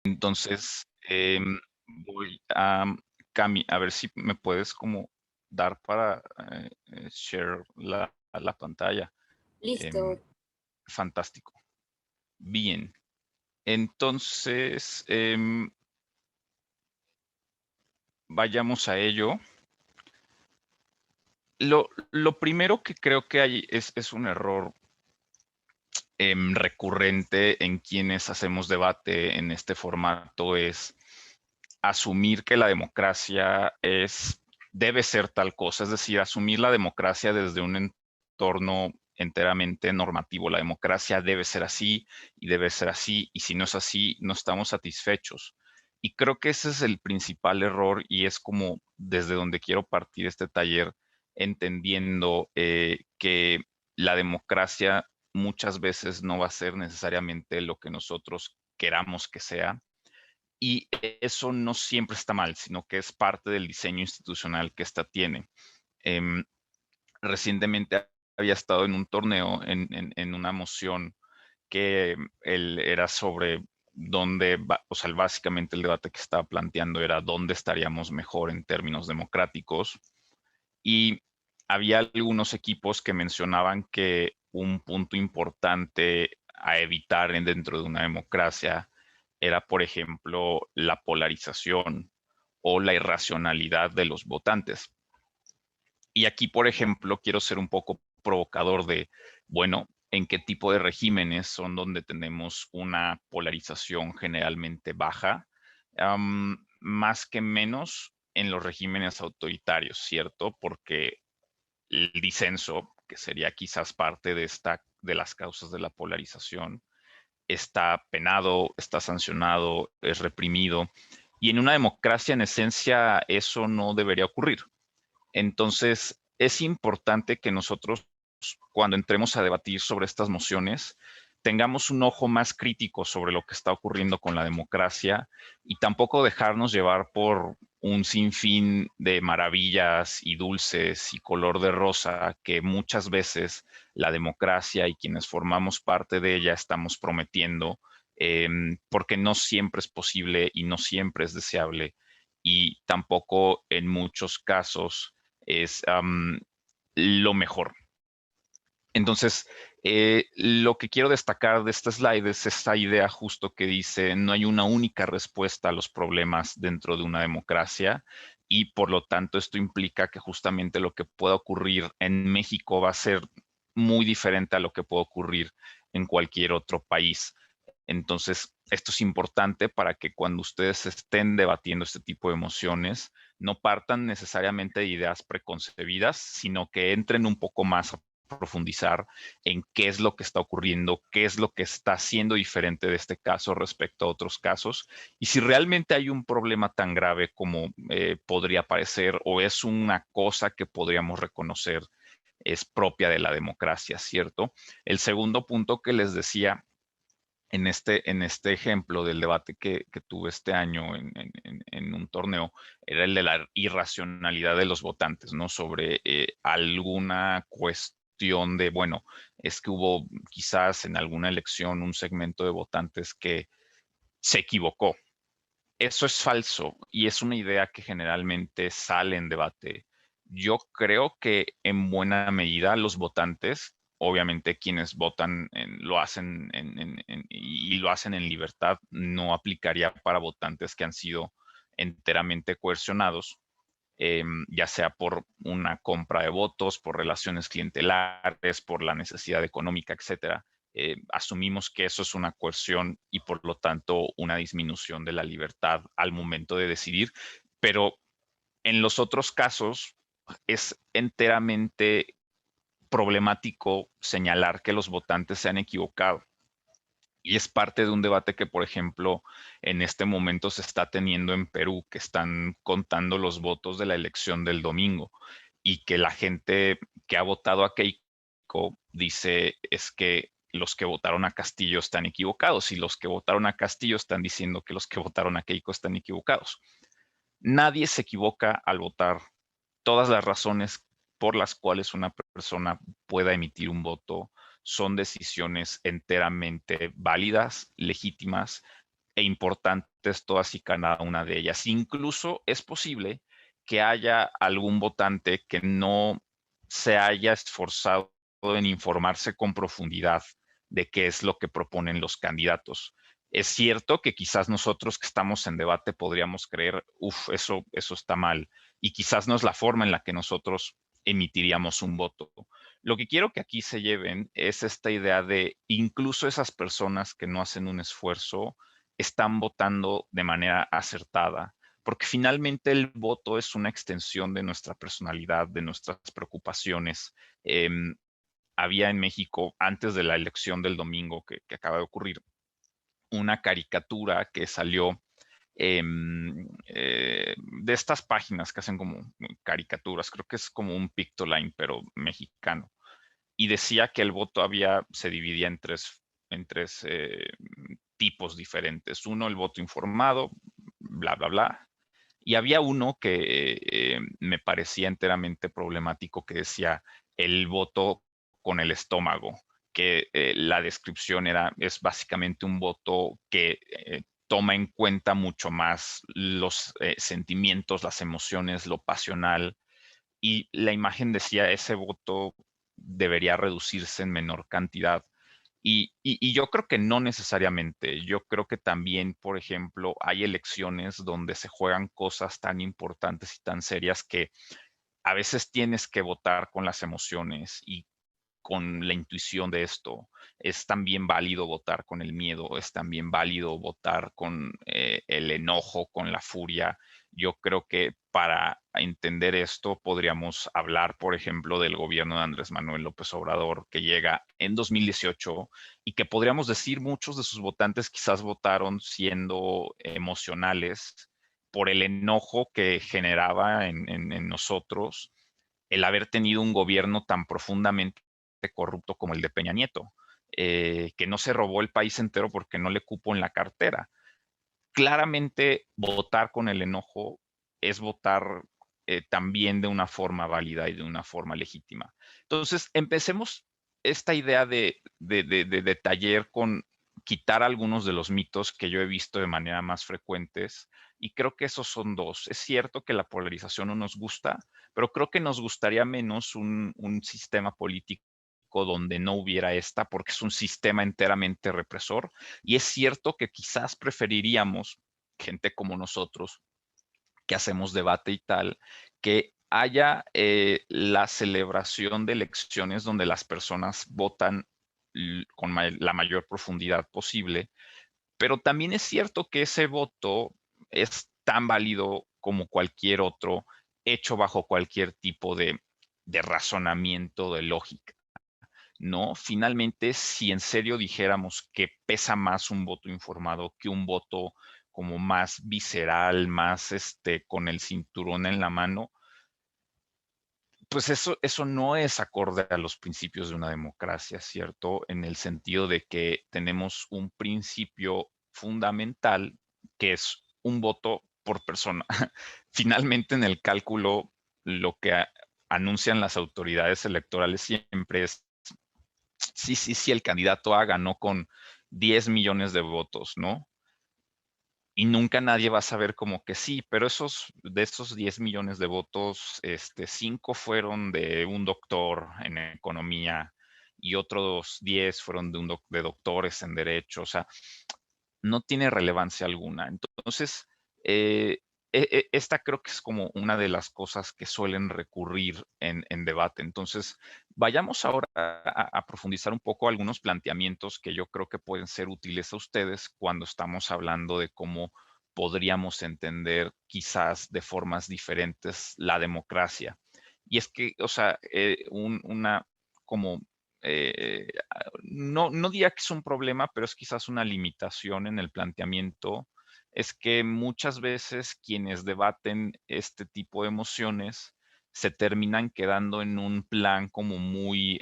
Entonces, voy a ver si me puedes como dar para share la pantalla. Em, Listo. fantástico. Bien. Entonces, vayamos a ello. Lo primero que creo que hay es un error recurrente en quienes hacemos debate en este formato es asumir que la democracia debe ser tal cosa, es decir, asumir la democracia desde un entorno enteramente normativo. La democracia debe ser así y debe ser así, y si no es así, no estamos satisfechos. Y creo que ese es el principal error y es como desde donde quiero partir este taller, entendiendo que la democracia muchas veces no va a ser necesariamente lo que nosotros queramos que sea, y eso no siempre está mal, sino que es parte del diseño institucional que ésta tiene. Em, recientemente había estado en un torneo, en una moción que era sobre dónde, o sea, básicamente el debate que estaba planteando era dónde estaríamos mejor en términos democráticos. Y había algunos equipos que mencionaban que un punto importante a evitar dentro de una democracia era, por ejemplo, la polarización o la irracionalidad de los votantes. Y aquí, por ejemplo, quiero ser un poco provocador de, bueno, ¿en qué tipo de regímenes son donde tenemos una polarización generalmente baja? Más que menos en los regímenes autoritarios, ¿cierto? Porque el disenso, que sería quizás parte de las causas de la polarización, está penado, está sancionado, es reprimido. Y en una democracia, en esencia, eso no debería ocurrir. Entonces, es importante que nosotros, cuando entremos a debatir sobre estas mociones, tengamos un ojo más crítico sobre lo que está ocurriendo con la democracia y tampoco dejarnos llevar por un sinfín de maravillas y dulces y color de rosa que muchas veces la democracia y quienes formamos parte de ella estamos prometiendo, porque no siempre es posible y no siempre es deseable, y tampoco en muchos casos es lo mejor. Entonces, lo que quiero destacar de este slide es esta idea justo que dice, no hay una única respuesta a los problemas dentro de una democracia, y por lo tanto esto implica que justamente lo que pueda ocurrir en México va a ser muy diferente a lo que puede ocurrir en cualquier otro país. Entonces, esto es importante para que cuando ustedes estén debatiendo este tipo de emociones, no partan necesariamente de ideas preconcebidas, sino que entren un poco más a profundizar en qué es lo que está ocurriendo, qué es lo que está siendo diferente de este caso respecto a otros casos, y si realmente hay un problema tan grave como podría parecer, o es una cosa que podríamos reconocer es propia de la democracia, ¿cierto? El segundo punto que les decía en este ejemplo del debate que tuve este año en un torneo, era el de la irracionalidad de los votantes, ¿no? Sobre alguna cuestión de, bueno, es que hubo quizás en alguna elección un segmento de votantes que se equivocó. Eso es falso y es una idea que generalmente sale en debate. Yo creo que en buena medida los votantes, obviamente quienes votan lo hacen y lo hacen en libertad, no aplicaría para votantes que han sido enteramente coercionados, ya sea por una compra de votos, por relaciones clientelares, por la necesidad económica, etcétera. Asumimos que eso es una coerción y por lo tanto una disminución de la libertad al momento de decidir, pero en los otros casos es enteramente problemático señalar que los votantes se han equivocado. Y es parte de un debate que, por ejemplo, en este momento se está teniendo en Perú, que están contando los votos de la elección del domingo y que la gente que ha votado a Keiko dice es que los que votaron a Castillo están equivocados y los que votaron a Castillo están diciendo que los que votaron a Keiko están equivocados. Nadie se equivoca al votar. Todas las razones por las cuales una persona pueda emitir un voto son decisiones enteramente válidas, legítimas e importantes votes todas y cada una de ellas. Incluso es posible que haya algún votante que no se haya esforzado en informarse con profundidad de qué es lo que proponen los candidatos. Es cierto que quizás nosotros que estamos en debate podríamos creer, eso está mal, y quizás no es la forma en la que nosotros emitiríamos un voto. Lo que quiero que aquí se lleven es esta idea de incluso esas personas que no hacen un esfuerzo están votando de manera acertada, porque finalmente el voto es una extensión de nuestra personalidad, de nuestras preocupaciones. Había en México, antes de la elección del domingo que acaba de ocurrir, una caricatura que salió de estas páginas que hacen como caricaturas, creo que es como un Pictoline, pero mexicano, y decía que el voto se dividía en tres tipos diferentes. Uno, el voto informado, bla, bla, bla, y había uno que me parecía enteramente problemático, que decía el voto con el estómago, que la descripción es básicamente un voto que toma en cuenta mucho más los sentimientos, las emociones, lo pasional, y la imagen decía ese voto debería reducirse en menor cantidad. Y yo creo que no necesariamente. Yo creo que también, por ejemplo, hay elecciones donde se juegan cosas tan importantes y tan serias que a veces tienes que votar con las emociones y con la intuición de esto. Es también válido votar con el miedo, es también válido votar con el enojo, con la furia. Yo creo que para entender esto podríamos hablar, por ejemplo, del gobierno de Andrés Manuel López Obrador, que llega en 2018 y que podríamos decir muchos de sus votantes quizás votaron siendo emocionales por el enojo que generaba en nosotros el haber tenido un gobierno tan profundamente corrupto como el de Peña Nieto, que no se robó el país entero porque no le cupo en la cartera. Claramente votar con el enojo es votar también de una forma válida y de una forma legítima. Entonces, empecemos esta idea de taller con quitar algunos de los mitos que yo he visto de manera más frecuentes, y creo que esos son dos. Es cierto que la polarización no nos gusta, pero creo que nos gustaría menos un sistema político donde no hubiera esta, porque es un sistema enteramente represor. Y es cierto que quizás preferiríamos gente como nosotros, que hacemos debate y tal, que haya la celebración de elecciones donde las personas votan con la mayor profundidad posible, pero también es cierto que ese voto es tan válido como cualquier otro, hecho bajo cualquier tipo de razonamiento, de lógica. ¿No? Finalmente, si en serio dijéramos que pesa más un voto informado que un voto como más visceral, más con el cinturón en la mano, pues eso no es acorde a los principios de una democracia, ¿cierto? En el sentido de que tenemos un principio fundamental que es un voto por persona. Finalmente, en el cálculo, lo que anuncian las autoridades electorales siempre es sí, el candidato A ganó con 10 millones de votos, ¿no? Y nunca nadie va a saber como que sí, pero de esos 10 millones de votos, 5 fueron de un doctor en economía y otros 10 fueron de doctores en derecho, o sea, no tiene relevancia alguna. Entonces, eh, esta creo que es como una de las cosas que suelen recurrir en debate. Entonces, vayamos ahora a profundizar un poco algunos planteamientos que yo creo que pueden ser útiles a ustedes cuando estamos hablando de cómo podríamos entender quizás de formas diferentes la democracia. Y es que, o sea, una como no diría que es un problema, pero es quizás una limitación en el planteamiento, es que muchas veces quienes debaten este tipo de emociones se terminan quedando en un plan como muy,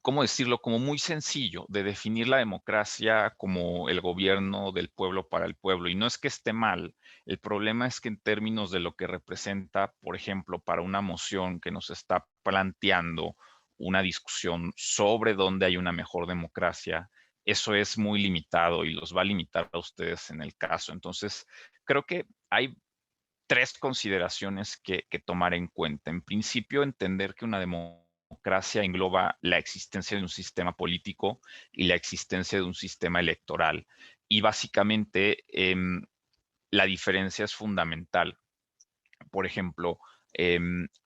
¿cómo decirlo? Como muy sencillo de definir la democracia como el gobierno del pueblo para el pueblo. Y no es que esté mal, el problema es que en términos de lo que representa, por ejemplo, para una moción que nos está planteando una discusión sobre dónde hay una mejor democracia, eso es muy limitado y los va a limitar a ustedes en el caso. Entonces, creo que hay tres consideraciones que tomar en cuenta. En principio, entender que una democracia engloba la existencia de un sistema político y la existencia de un sistema electoral. Y básicamente, la diferencia es fundamental. Por ejemplo,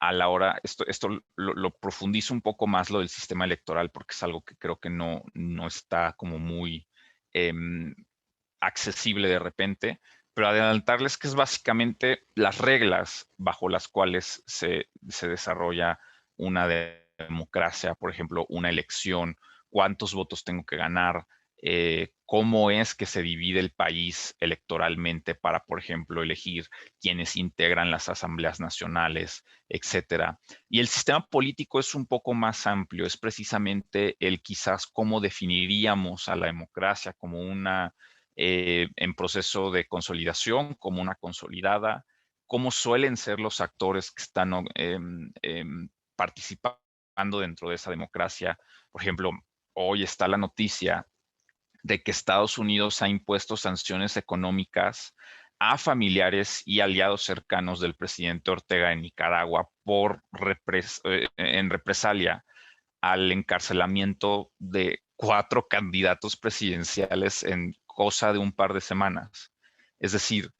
a la hora, esto lo profundizo un poco más lo del sistema electoral porque es algo que creo que no está como muy accesible de repente, pero adelantarles que es básicamente las reglas bajo las cuales se desarrolla una democracia, por ejemplo, una elección, cuántos votos tengo que ganar, cómo es que se divide el país electoralmente para, por ejemplo, elegir quienes integran las asambleas nacionales, etcétera. Y el sistema político es un poco más amplio, es precisamente el quizás cómo definiríamos a la democracia como una en proceso de consolidación, como una consolidada, cómo suelen ser los actores que están participando dentro de esa democracia. Por ejemplo, hoy está la noticia de que Estados Unidos ha impuesto sanciones económicas a familiares y aliados cercanos del presidente Ortega en Nicaragua en represalia al encarcelamiento de 4 candidatos presidenciales en cosa de un par de semanas. Es decir,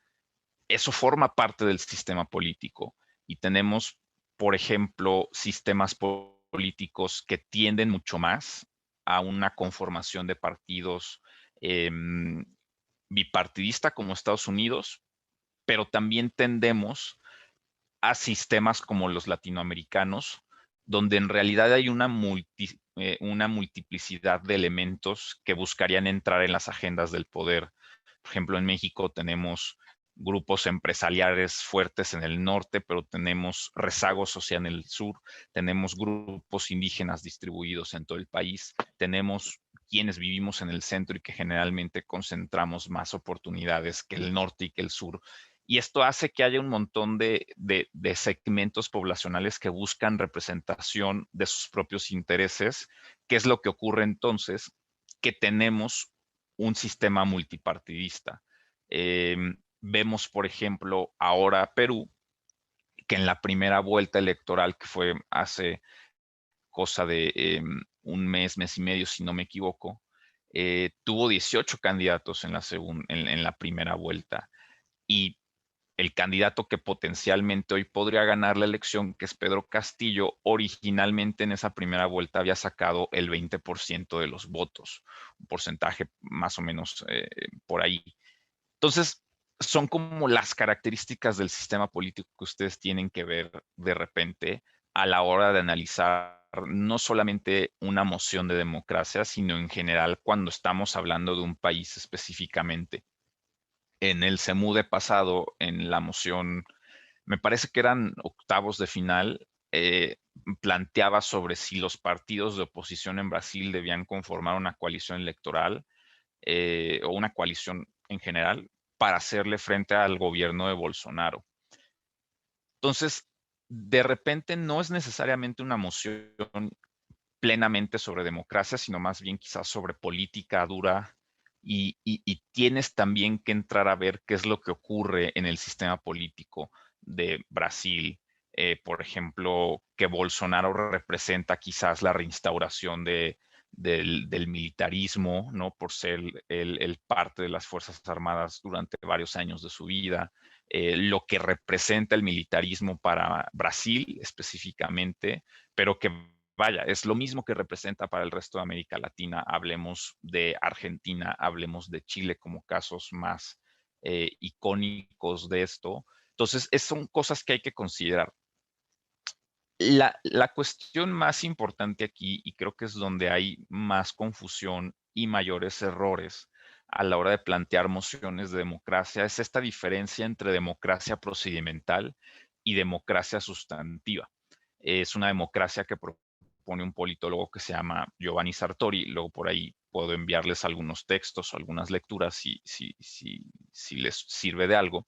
eso forma parte del sistema político y tenemos, por ejemplo, sistemas políticos que tienden mucho más a una conformación de partidos eh, bipartidista como Estados Unidos, pero también tendemos a sistemas como los latinoamericanos, donde en realidad hay una multiplicidad de elementos que buscarían entrar en las agendas del poder. Por ejemplo, en México tenemos grupos empresariales fuertes en el norte, pero tenemos rezagos social en el sur, tenemos grupos indígenas distribuidos en todo el país, tenemos quienes vivimos en el centro y que generalmente concentramos más oportunidades que el norte y que el sur. Y esto hace que haya un montón de segmentos poblacionales que buscan representación de sus propios intereses. ¿Qué es lo que ocurre entonces? Que tenemos un sistema multipartidista. Vemos, por ejemplo, ahora Perú, que en la primera vuelta electoral, que fue hace cosa de un mes y medio, si no me equivoco, tuvo 18 candidatos en la primera vuelta. Y el candidato que potencialmente hoy podría ganar la elección, que es Pedro Castillo, originalmente en esa primera vuelta había sacado el 20% de los votos, un porcentaje más o menos por ahí. Entonces, son como las características del sistema político que ustedes tienen que ver de repente a la hora de analizar no solamente una moción de democracia, sino en general cuando estamos hablando de un país específicamente. En el CEMUDE pasado, en la moción, me parece que eran octavos de final, planteaba sobre si los partidos de oposición en Brasil debían conformar una coalición electoral o una coalición en general para hacerle frente al gobierno de Bolsonaro. Entonces, de repente no es necesariamente una moción plenamente sobre democracia, sino más bien quizás sobre política dura y tienes también que entrar a ver qué es lo que ocurre en el sistema político de Brasil. Por ejemplo, que Bolsonaro representa quizás la reinstauración del militarismo, ¿no? Por ser el parte de las Fuerzas Armadas durante varios años de su vida. Lo que representa el militarismo para Brasil específicamente, pero que vaya, es lo mismo que representa para el resto de América Latina. Hablemos de Argentina, hablemos de Chile como casos más icónicos de esto. Entonces, son cosas que hay que considerar. La cuestión más importante aquí, y creo que es donde hay más confusión y mayores errores a la hora de plantear mociones de democracia, es esta diferencia entre democracia procedimental y democracia sustantiva. Es una democracia que propone un politólogo que se llama Giovanni Sartori. Luego por ahí puedo enviarles algunos textos o algunas lecturas si les sirve de algo.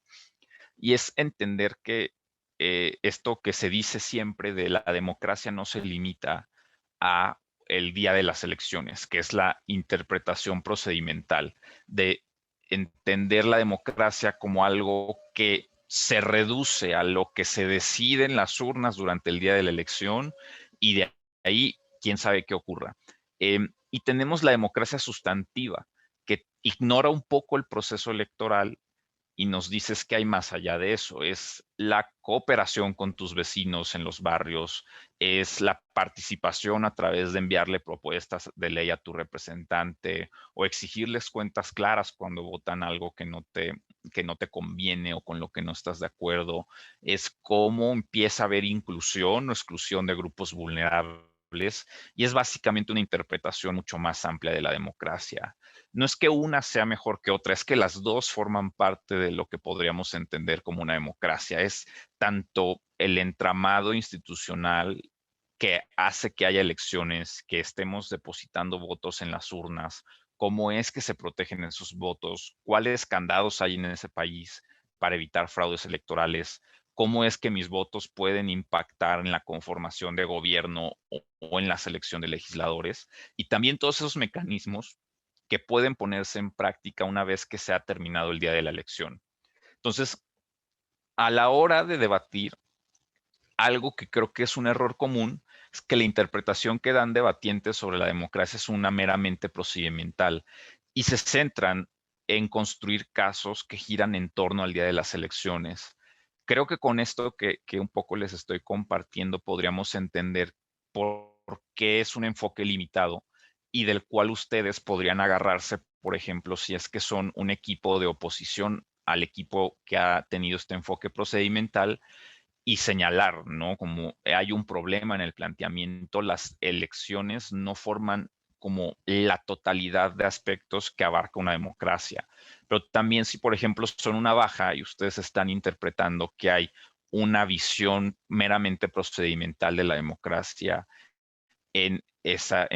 Y es entender que esto que se dice siempre de la democracia no se limita a el día de las elecciones, que es la interpretación procedimental, de entender la democracia como algo que se reduce a lo que se decide en las urnas durante el día de la elección y de ahí quién sabe qué ocurra. Y tenemos la democracia sustantiva, que ignora un poco el proceso electoral y nos dices que hay más allá de eso. Es la cooperación con tus vecinos en los barrios, es la participación a través de enviarle propuestas de ley a tu representante o exigirles cuentas claras cuando votan algo que no te conviene o con lo que no estás de acuerdo. Es cómo empieza a haber inclusión o exclusión de grupos vulnerables y es básicamente una interpretación mucho más amplia de la democracia. No es que una sea mejor que otra, es que las dos forman parte de lo que podríamos entender como una democracia. Es tanto el entramado institucional que hace que haya elecciones, que estemos depositando votos en las urnas, cómo es que se protegen esos votos, cuáles candados hay en ese país para evitar fraudes electorales, cómo es que mis votos pueden impactar en la conformación de gobierno o en la selección de legisladores, y también todos esos mecanismos que pueden ponerse en práctica una vez que se ha terminado el día de la elección. Entonces, a la hora de debatir, algo que creo que es un error común es que la interpretación que dan debatientes sobre la democracia es una meramente procedimental y se centran en construir casos que giran en torno al día de las elecciones. Creo que con esto que un poco les estoy compartiendo podríamos entender por qué es un enfoque limitado y del cual ustedes podrían agarrarse, por ejemplo, si es que son un equipo de oposición al equipo que ha tenido este enfoque procedimental y señalar, ¿no? Como hay un problema en el planteamiento, las elecciones no forman como la totalidad de aspectos que abarca una democracia. Pero también si, por ejemplo, son una baja y ustedes están interpretando que hay una visión meramente procedimental de la democracia en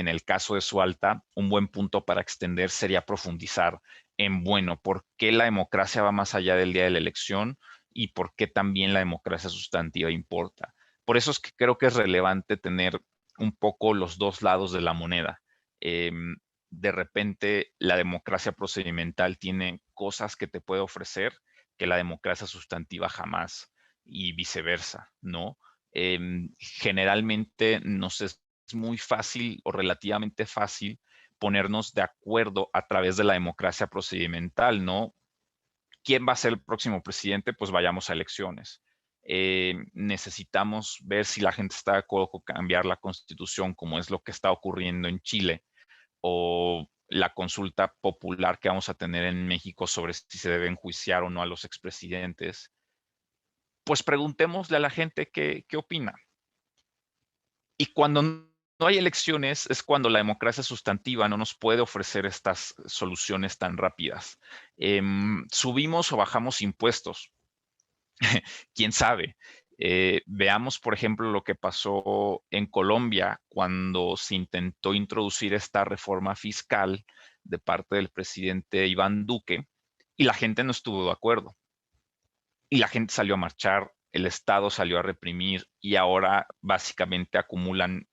el caso de su alta, un buen punto para extender sería profundizar en, bueno, ¿por qué la democracia va más allá del día de la elección y por qué también la democracia sustantiva importa? Por eso es que creo que es relevante tener un poco los dos lados de la moneda. De repente, la democracia procedimental tiene cosas que te puede ofrecer que la democracia sustantiva jamás y viceversa, ¿no? Generalmente nos es muy fácil o relativamente fácil ponernos de acuerdo a través de la democracia procedimental, ¿no? ¿Quién va a ser el próximo presidente? Pues vayamos a elecciones. Necesitamos ver si la gente está de acuerdo con cambiar la constitución, como es lo que está ocurriendo en Chile, o la consulta popular que vamos a tener en México sobre si se debe enjuiciar o no a los expresidentes. Pues preguntémosle a la gente qué opina. Y cuando no hay elecciones es cuando la democracia sustantiva no nos puede ofrecer estas soluciones tan rápidas. Subimos o bajamos impuestos, quién sabe. Veamos, por ejemplo, lo que pasó en Colombia cuando se intentó introducir esta reforma fiscal de parte del presidente Iván Duque y la gente no estuvo de acuerdo. Y la gente salió a marchar, el Estado salió a reprimir y ahora básicamente acumulan,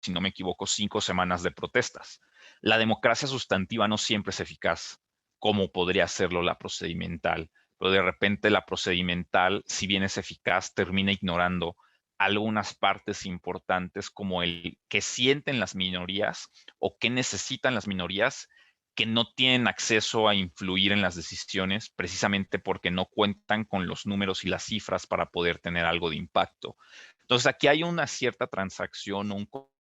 si no me equivoco, 5 semanas de protestas. La democracia sustantiva no siempre es eficaz, como podría serlo la procedimental, pero de repente la procedimental, si bien es eficaz, termina ignorando algunas partes importantes como el que sienten las minorías o que necesitan las minorías que no tienen acceso a influir en las decisiones precisamente porque no cuentan con los números y las cifras para poder tener algo de impacto. Entonces, aquí hay una cierta transacción, un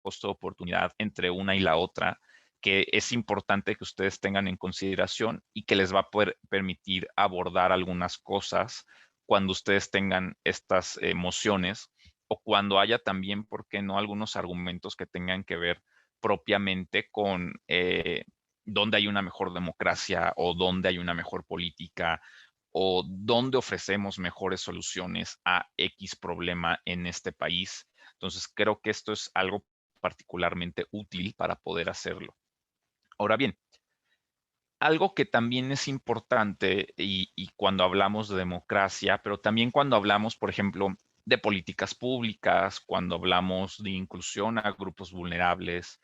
costo de oportunidad entre una y la otra que es importante que ustedes tengan en consideración y que les va a poder permitir abordar algunas cosas cuando ustedes tengan estas emociones o cuando haya también, ¿por qué no?, algunos argumentos que tengan que ver propiamente con dónde hay una mejor democracia o dónde hay una mejor política o dónde ofrecemos mejores soluciones a X problema en este país. Entonces, creo que esto es algo particularmente útil para poder hacerlo. Ahora bien, algo que también es importante y cuando hablamos de democracia, pero también cuando hablamos, por ejemplo, de políticas públicas, cuando hablamos de inclusión a grupos vulnerables,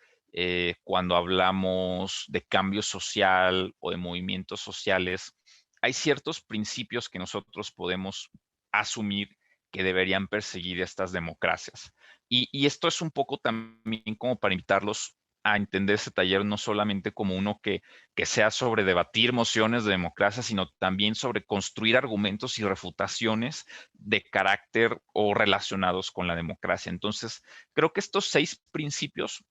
cuando hablamos de cambio social o de movimientos sociales, hay ciertos principios que nosotros podemos asumir que deberían perseguir estas democracias. Y esto es un poco también como para invitarlos a entender ese taller no solamente como uno que sea sobre debatir mociones de democracia, sino también sobre construir argumentos y refutaciones de carácter o relacionados con la democracia. Entonces, creo que estos 6 principios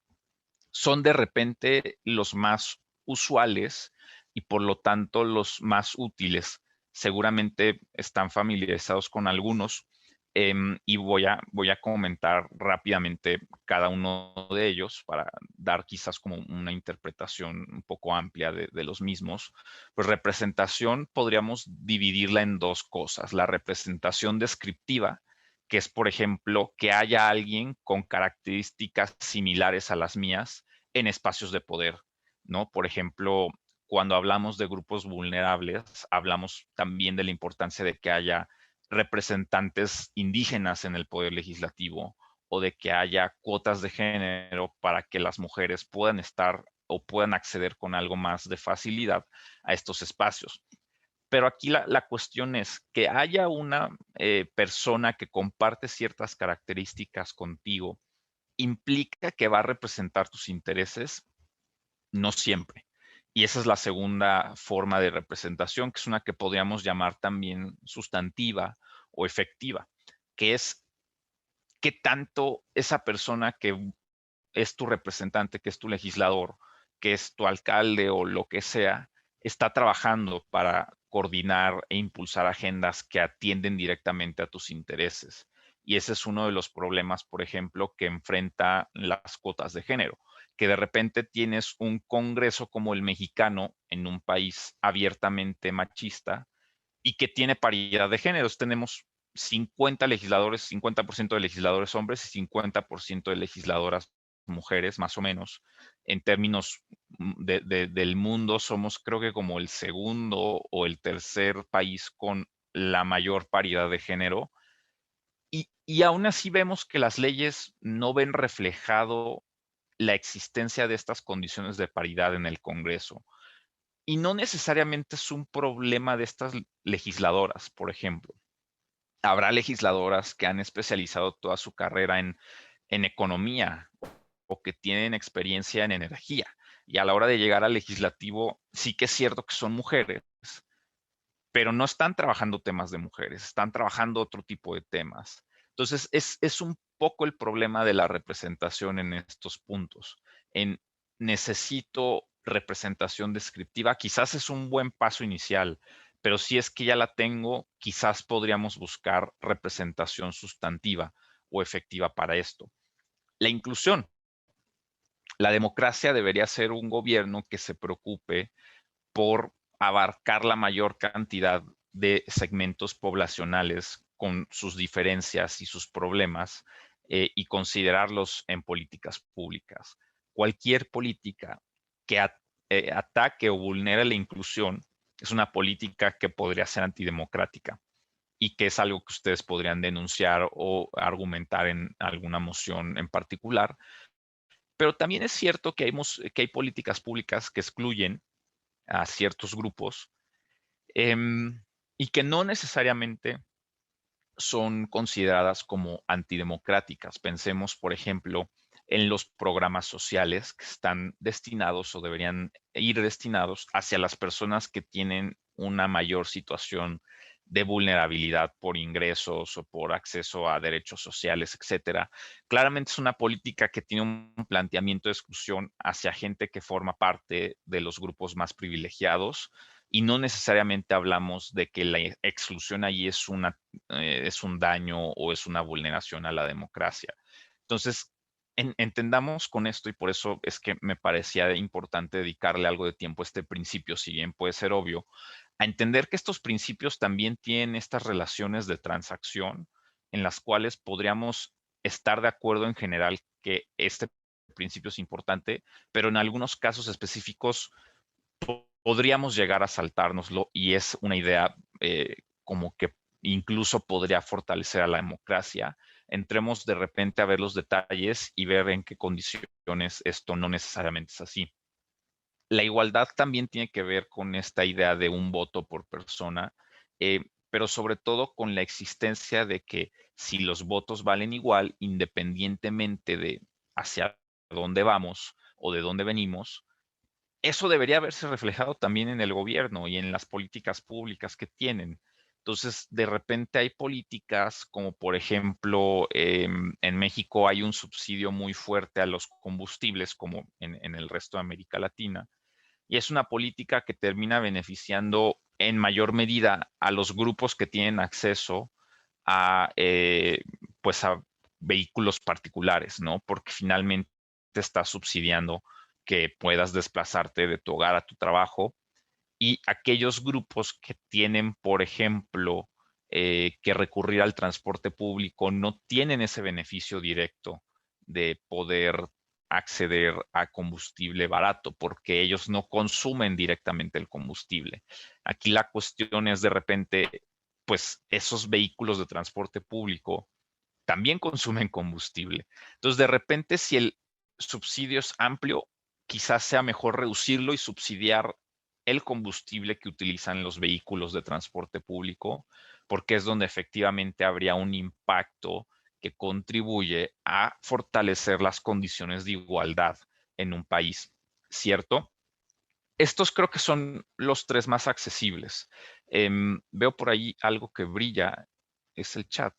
son de repente los más usuales y por lo tanto los más útiles. Seguramente están familiarizados con algunos, y voy a comentar rápidamente cada uno de ellos para dar quizás como una interpretación un poco amplia de los mismos. Pues representación podríamos dividirla en dos cosas. La representación descriptiva, que es, por ejemplo, que haya alguien con características similares a las mías en espacios de poder, ¿no? Por ejemplo, cuando hablamos de grupos vulnerables, hablamos también de la importancia de que haya representantes indígenas en el poder legislativo o de que haya cuotas de género para que las mujeres puedan estar o puedan acceder con algo más de facilidad a estos espacios. Pero aquí la cuestión es que haya una persona que comparte ciertas características contigo, ¿implica que va a representar tus intereses? No siempre. Y esa es la segunda forma de representación, que es una que podríamos llamar también sustantiva o efectiva, que es qué tanto esa persona que es tu representante, que es tu legislador, que es tu alcalde o lo que sea, está trabajando para coordinar e impulsar agendas que atienden directamente a tus intereses. Y ese es uno de los problemas, por ejemplo, que enfrenta las cuotas de género, que de repente tienes un Congreso como el mexicano en un país abiertamente machista y que tiene paridad de géneros. Tenemos 50 legisladores, 50% de legisladores hombres y 50% de legisladoras mujeres, más o menos. En términos del mundo, somos creo que como el segundo o el tercer país con la mayor paridad de género. Y aún así vemos que las leyes no ven reflejado la existencia de estas condiciones de paridad en el Congreso. Y no necesariamente es un problema de estas legisladoras, por ejemplo. Habrá legisladoras que han especializado toda su carrera en economía o que tienen experiencia en energía. Y a la hora de llegar al legislativo, sí que es cierto que son mujeres, pero no están trabajando temas de mujeres, están trabajando otro tipo de temas. Entonces, es un poco el problema de la representación en estos puntos. En necesito representación descriptiva, quizás es un buen paso inicial, pero si es que ya la tengo, quizás podríamos buscar representación sustantiva o efectiva para esto. La inclusión. La democracia debería ser un gobierno que se preocupe por abarcar la mayor cantidad de segmentos poblacionales con sus diferencias y sus problemas, y considerarlos en políticas públicas. Cualquier política que ataque o vulnere la inclusión es una política que podría ser antidemocrática y que es algo que ustedes podrían denunciar o argumentar en alguna moción en particular. Pero también es cierto que hay políticas públicas que excluyen a ciertos grupos, y que no necesariamente son consideradas como antidemocráticas. Pensemos, por ejemplo, en los programas sociales que están destinados o deberían ir destinados hacia las personas que tienen una mayor situación de vulnerabilidad por ingresos o por acceso a derechos sociales, etcétera. Claramente es una política que tiene un planteamiento de exclusión hacia gente que forma parte de los grupos más privilegiados, y no necesariamente hablamos de que la exclusión allí es un daño o es una vulneración a la democracia. Entonces, entendamos con esto, y por eso es que me parecía importante dedicarle algo de tiempo a este principio, si bien puede ser obvio, a entender que estos principios también tienen estas relaciones de transacción en las cuales podríamos estar de acuerdo en general que este principio es importante, pero en algunos casos específicos podríamos llegar a saltárnoslo, y es una idea como que incluso podría fortalecer a la democracia. entremos de repente a ver los detalles y ver en qué condiciones esto no necesariamente es así. La igualdad también tiene que ver con esta idea de un voto por persona, pero sobre todo con la existencia de que si los votos valen igual, independientemente de hacia dónde vamos o de dónde venimos, eso debería haberse reflejado también en el gobierno y en las políticas públicas que tienen. Entonces, de repente hay políticas como, por ejemplo, en México hay un subsidio muy fuerte a los combustibles, como en el resto de América Latina, y es una política que termina beneficiando en mayor medida a los grupos que tienen acceso a, pues a vehículos particulares, ¿no? Porque finalmente te está subsidiando que puedas desplazarte de tu hogar a tu trabajo, y aquellos grupos que tienen, por ejemplo, que recurrir al transporte público no tienen ese beneficio directo de poder acceder a combustible barato porque ellos no consumen directamente el combustible. Aquí la cuestión es de repente, pues esos vehículos de transporte público también consumen combustible. Entonces, de repente, si el subsidio es amplio, quizás sea mejor reducirlo y subsidiar el combustible que utilizan los vehículos de transporte público, porque es donde efectivamente habría un impacto que contribuye a fortalecer las condiciones de igualdad en un país, ¿cierto? Estos creo que son los tres más accesibles. Veo por ahí algo que brilla, es el chat.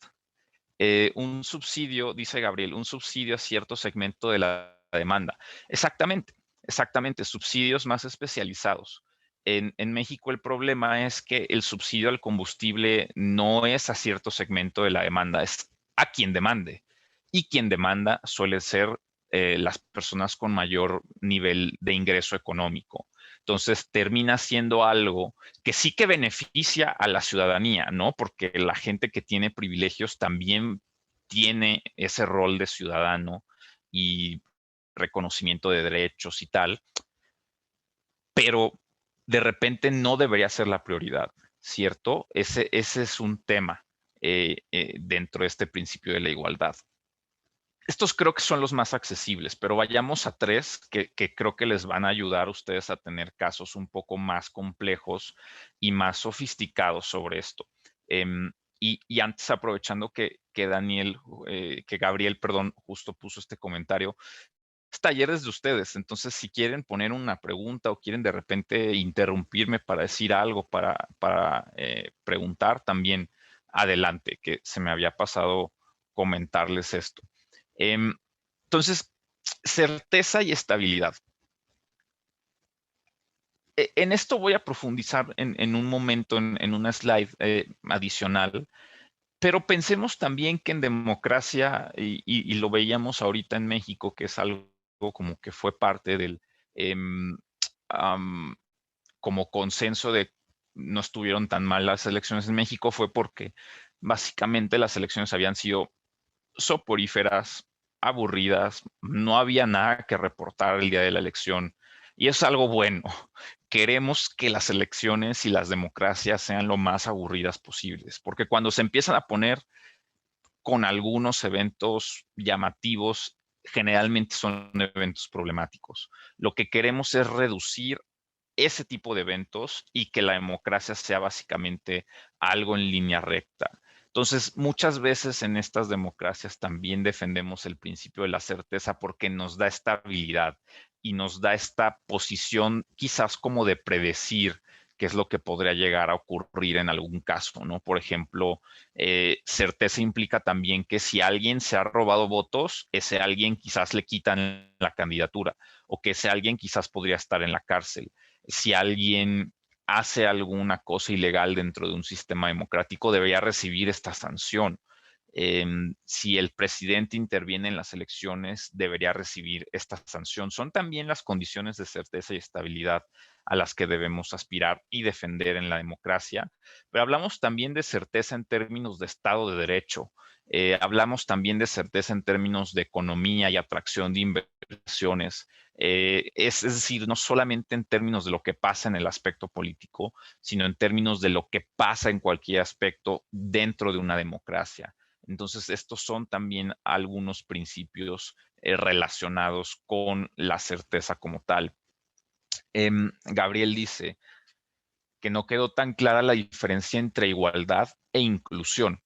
Un subsidio, dice Gabriel, un subsidio a cierto segmento de la demanda. Exactamente, exactamente, subsidios más especializados. En México el problema es que el subsidio al combustible no es a cierto segmento de la demanda, es a quien demande. Y quien demanda suele ser las personas con mayor nivel de ingreso económico. Entonces termina siendo algo que sí que beneficia a la ciudadanía, ¿no? Porque la gente que tiene privilegios también tiene ese rol de ciudadano y reconocimiento de derechos y tal, pero de repente no debería ser la prioridad, ¿cierto? Ese es un tema dentro de este principio de la igualdad. Estos creo que son los más accesibles, pero vayamos a tres que creo que les van a ayudar a ustedes a tener casos un poco más complejos y más sofisticados sobre esto. Y antes, aprovechando que Gabriel, perdón, justo puso este comentario, es talleres de ustedes, entonces si quieren poner una pregunta o quieren de repente interrumpirme para decir algo, para preguntar, también adelante, que se me había pasado comentarles esto. Em, entonces, certeza y estabilidad. En esto voy a profundizar en un momento, en una slide adicional, pero pensemos también que en democracia, y lo veíamos ahorita en México, que es algo como que fue parte del, em, am, como consenso de no estuvieron tan mal las elecciones en México, fue porque básicamente las elecciones habían sido soporíferas, aburridas, no había nada que reportar el día de la elección. Y es algo bueno. Queremos que las elecciones y las democracias sean lo más aburridas posibles, porque cuando se empiezan a poner con algunos eventos llamativos, generalmente son eventos problemáticos. Lo que queremos es reducir ese tipo de eventos y que la democracia sea básicamente algo en línea recta. Entonces, muchas veces en estas democracias también defendemos el principio de la certeza porque nos da estabilidad y nos da esta posición quizás como de predecir qué es lo que podría llegar a ocurrir en algún caso, ¿no? Por ejemplo, certeza implica también que si alguien se ha robado votos, ese alguien quizás le quitan la candidatura o que ese alguien quizás podría estar en la cárcel. Si alguien hace alguna cosa ilegal dentro de un sistema democrático, debería recibir esta sanción. Si el presidente interviene en las elecciones, debería recibir esta sanción. Son también las condiciones de certeza y estabilidad a las que debemos aspirar y defender en la democracia. Pero hablamos también de certeza en términos de Estado de Derecho. Hablamos también de certeza en términos de economía y atracción de inversiones. Es decir, no solamente en términos de lo que pasa en el aspecto político, sino en términos de lo que pasa en cualquier aspecto dentro de una democracia. Entonces, estos son también algunos principios relacionados con la certeza como tal. Gabriel dice que no quedó tan clara la diferencia entre igualdad e inclusión.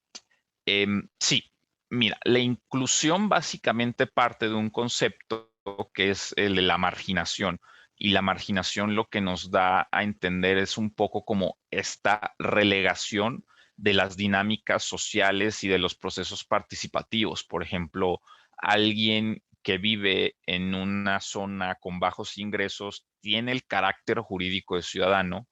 Sí, mira, la inclusión básicamente parte de un concepto que es el de la marginación. Y la marginación lo que nos da a entender es un poco como esta relegación de las dinámicas sociales y de los procesos participativos. Por ejemplo, alguien que vive en una zona con bajos ingresos tiene el carácter jurídico de ciudadano,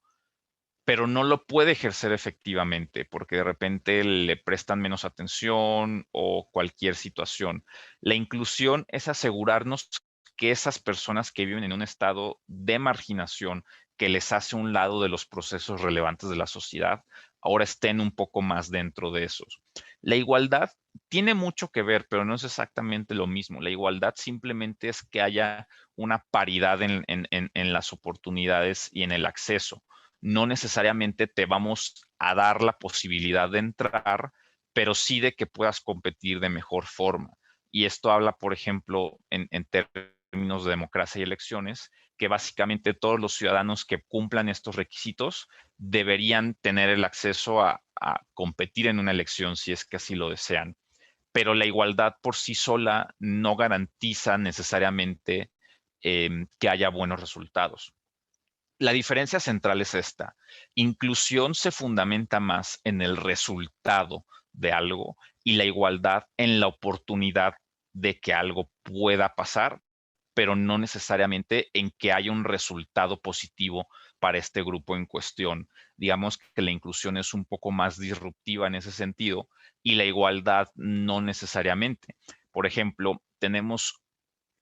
pero no lo puede ejercer efectivamente porque de repente le prestan menos atención o cualquier situación. La inclusión es asegurarnos que esas personas que viven en un estado de marginación que les hace un lado de los procesos relevantes de la sociedad, ahora estén un poco más dentro de esos. La igualdad tiene mucho que ver, pero no es exactamente lo mismo. La igualdad simplemente es que haya una paridad en las oportunidades y en el acceso. No necesariamente te vamos a dar la posibilidad de entrar, pero sí de que puedas competir de mejor forma. Y esto habla, por ejemplo, en términos de democracia y elecciones, que básicamente todos los ciudadanos que cumplan estos requisitos deberían tener el acceso a competir en una elección si es que así lo desean. Pero la igualdad por sí sola no garantiza necesariamente que haya buenos resultados. La diferencia central es esta. Inclusión se fundamenta más en el resultado de algo y la igualdad en la oportunidad de que algo pueda pasar, pero no necesariamente en que haya un resultado positivo para este grupo en cuestión. Digamos que la inclusión es un poco más disruptiva en ese sentido y la igualdad no necesariamente. Por ejemplo, tenemos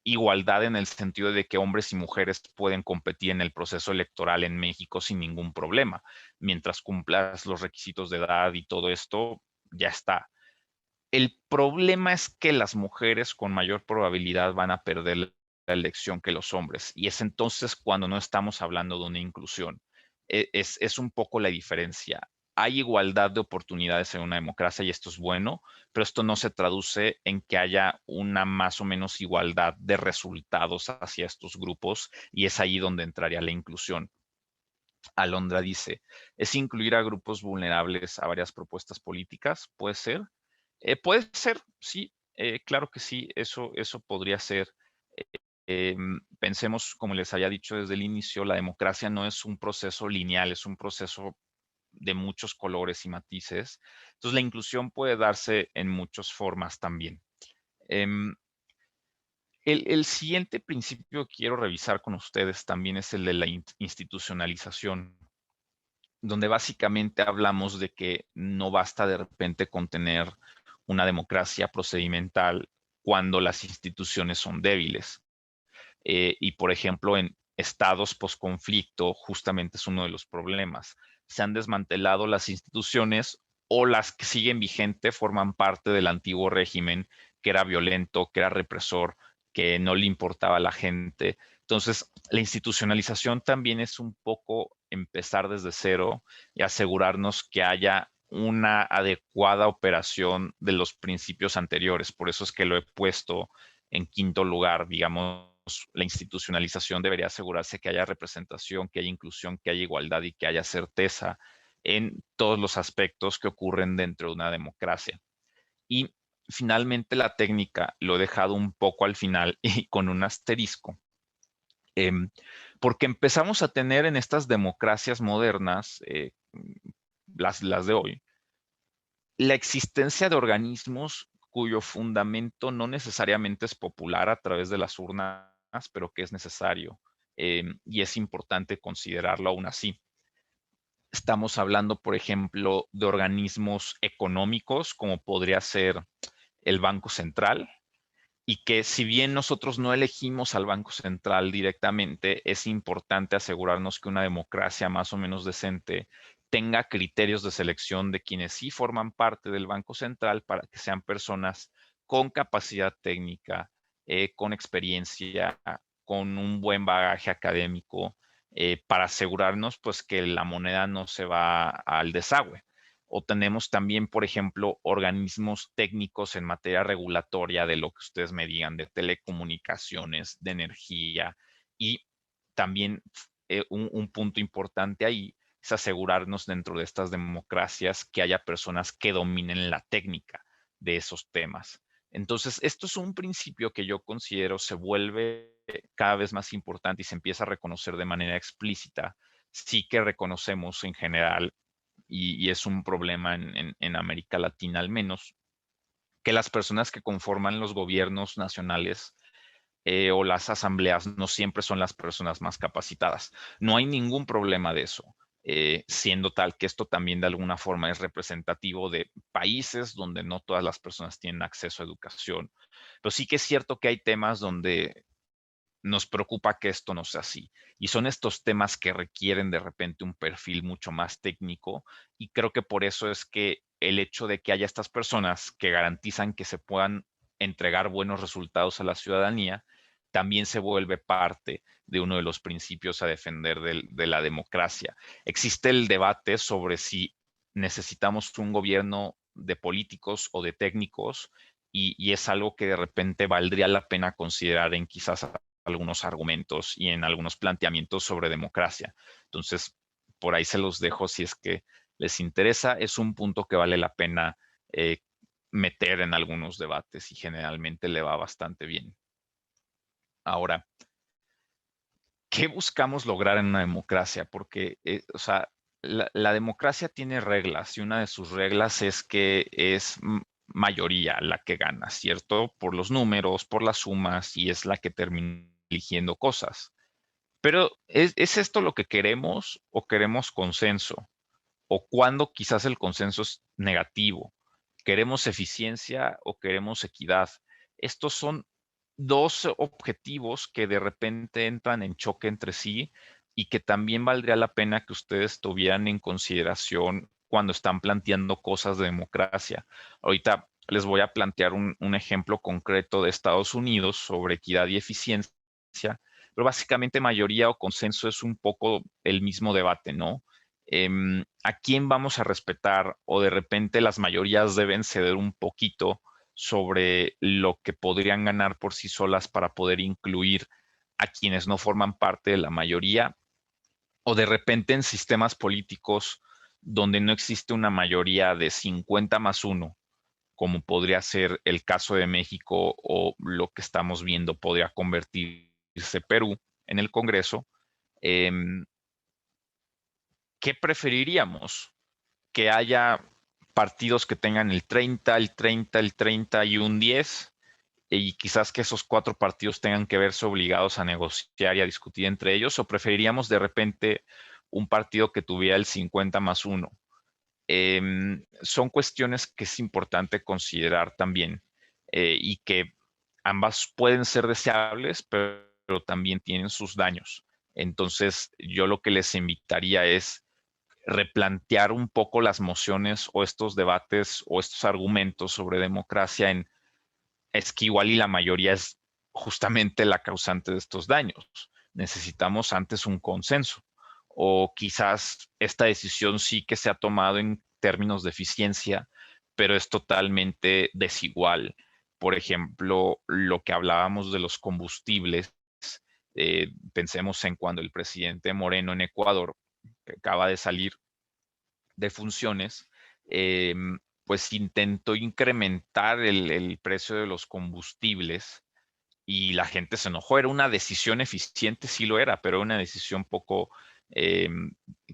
igualdad en el sentido de que hombres y mujeres pueden competir en el proceso electoral en México sin ningún problema. Mientras cumplas los requisitos de edad y todo esto, ya está. El problema es que las mujeres con mayor probabilidad van a perder la elección que los hombres. Y es entonces cuando no estamos hablando de una inclusión. Es un poco la diferencia. Hay igualdad de oportunidades en una democracia y esto es bueno, pero esto no se traduce en que haya una más o menos igualdad de resultados hacia estos grupos y es ahí donde entraría la inclusión. Alondra dice, ¿es incluir a grupos vulnerables a varias propuestas políticas? ¿Puede ser? Puede ser, sí, claro que sí, eso podría ser. Pensemos, como les había dicho desde el inicio, la democracia no es un proceso lineal, es un proceso de muchos colores y matices. Entonces, la inclusión puede darse en muchas formas también. Em, el siguiente principio que quiero revisar con ustedes también es el de la institucionalización, donde básicamente hablamos de que no basta de repente con tener una democracia procedimental cuando las instituciones son débiles. Y por ejemplo, en estados posconflicto, justamente es uno de los problemas. Se han desmantelado las instituciones o las que siguen vigente forman parte del antiguo régimen que era violento, que era represor, que no le importaba a la gente. Entonces, la institucionalización también es un poco empezar desde cero y asegurarnos que haya una adecuada operación de los principios anteriores. Por eso es que lo he puesto en quinto lugar, digamos, la institucionalización debería asegurarse que haya representación, que haya inclusión, que haya igualdad y que haya certeza en todos los aspectos que ocurren dentro de una democracia. Y finalmente la técnica lo he dejado un poco al final y con un asterisco, eh, porque empezamos a tener en estas democracias modernas, las de hoy, la existencia de organismos cuyo fundamento no necesariamente es popular a través de las urnas, pero que es necesario y es importante considerarlo aún así. Estamos hablando, por ejemplo, de organismos económicos, como podría ser el Banco Central, y que si bien nosotros no elegimos al Banco Central directamente, es importante asegurarnos que una democracia más o menos decente tenga criterios de selección de quienes sí forman parte del Banco Central para que sean personas con capacidad técnica, con experiencia, con un buen bagaje académico, para asegurarnos pues que la moneda no se va al desagüe. o tenemos también, por ejemplo, organismos técnicos en materia regulatoria de lo que ustedes me digan, de telecomunicaciones, de energía, y también un punto importante ahí es asegurarnos dentro de estas democracias que haya personas que dominen la técnica de esos temas. Entonces, esto es un principio que yo considero se vuelve cada vez más importante y se empieza a reconocer de manera explícita. Sí que reconocemos en general, y es un problema en América Latina al menos, que las personas que conforman los gobiernos nacionales o las asambleas no siempre son las personas más capacitadas. No hay ningún problema de eso, siendo tal que esto también de alguna forma es representativo de países donde no todas las personas tienen acceso a educación. Pero sí que es cierto que hay temas donde nos preocupa que esto no sea así. Y son estos temas que requieren de repente un perfil mucho más técnico y creo que por eso es que el hecho de que haya estas personas que garantizan que se puedan entregar buenos resultados a la ciudadanía, también se vuelve parte de uno de los principios a defender de la democracia. Existe el debate sobre si necesitamos un gobierno de políticos o de técnicos y es algo que de repente valdría la pena considerar en quizás algunos argumentos y en algunos planteamientos sobre democracia. Entonces, por ahí se los dejo si es que les interesa. Es un punto que vale la pena eh, meter en algunos debates y generalmente le va bastante bien. Ahora, ¿qué buscamos lograr en una democracia? Porque, o sea, la democracia tiene reglas y una de sus reglas es que es mayoría la que gana, ¿cierto? Por los números, por las sumas y es la que termina eligiendo cosas. Pero ¿es esto lo que queremos o queremos consenso? ¿O cuándo quizás el consenso es negativo? ¿Queremos eficiencia o queremos equidad? Estos son dos objetivos que de repente entran en choque entre sí y que también valdría la pena que ustedes tuvieran en consideración cuando están planteando cosas de democracia. Ahorita les voy a plantear un ejemplo concreto de Estados Unidos sobre equidad y eficiencia, pero básicamente mayoría o consenso es un poco el mismo debate, ¿no? ¿A quién vamos a respetar? O de repente las mayorías deben ceder un poquito sobre lo que podrían ganar por sí solas para poder incluir a quienes no forman parte de la mayoría, o de repente en sistemas políticos donde no existe una mayoría de 50 más uno, como podría ser el caso de México o lo que estamos viendo podría convertirse Perú en el Congreso. em, ¿Qué preferiríamos? Que haya partidos que tengan el 30, el 30, el 30 y un 10, y quizás que esos cuatro partidos tengan que verse obligados a negociar y a discutir entre ellos, o preferiríamos de repente un partido que tuviera el 50 más uno. Son cuestiones que es importante considerar también y que ambas pueden ser deseables, pero también tienen sus daños. Entonces, yo lo que les invitaría es replantear un poco las mociones o estos debates o estos argumentos sobre democracia en es que igual y la mayoría es justamente la causante de estos daños. Necesitamos antes un consenso. O quizás esta decisión sí que se ha tomado en términos de eficiencia, pero es totalmente desigual. Por ejemplo, lo que hablábamos de los combustibles, pensemos en cuando el presidente Moreno en Ecuador, que acaba de salir de funciones, eh, pues intentó incrementar el precio de los combustibles y la gente se enojó. Era una decisión eficiente, sí lo era, pero una decisión poco eh,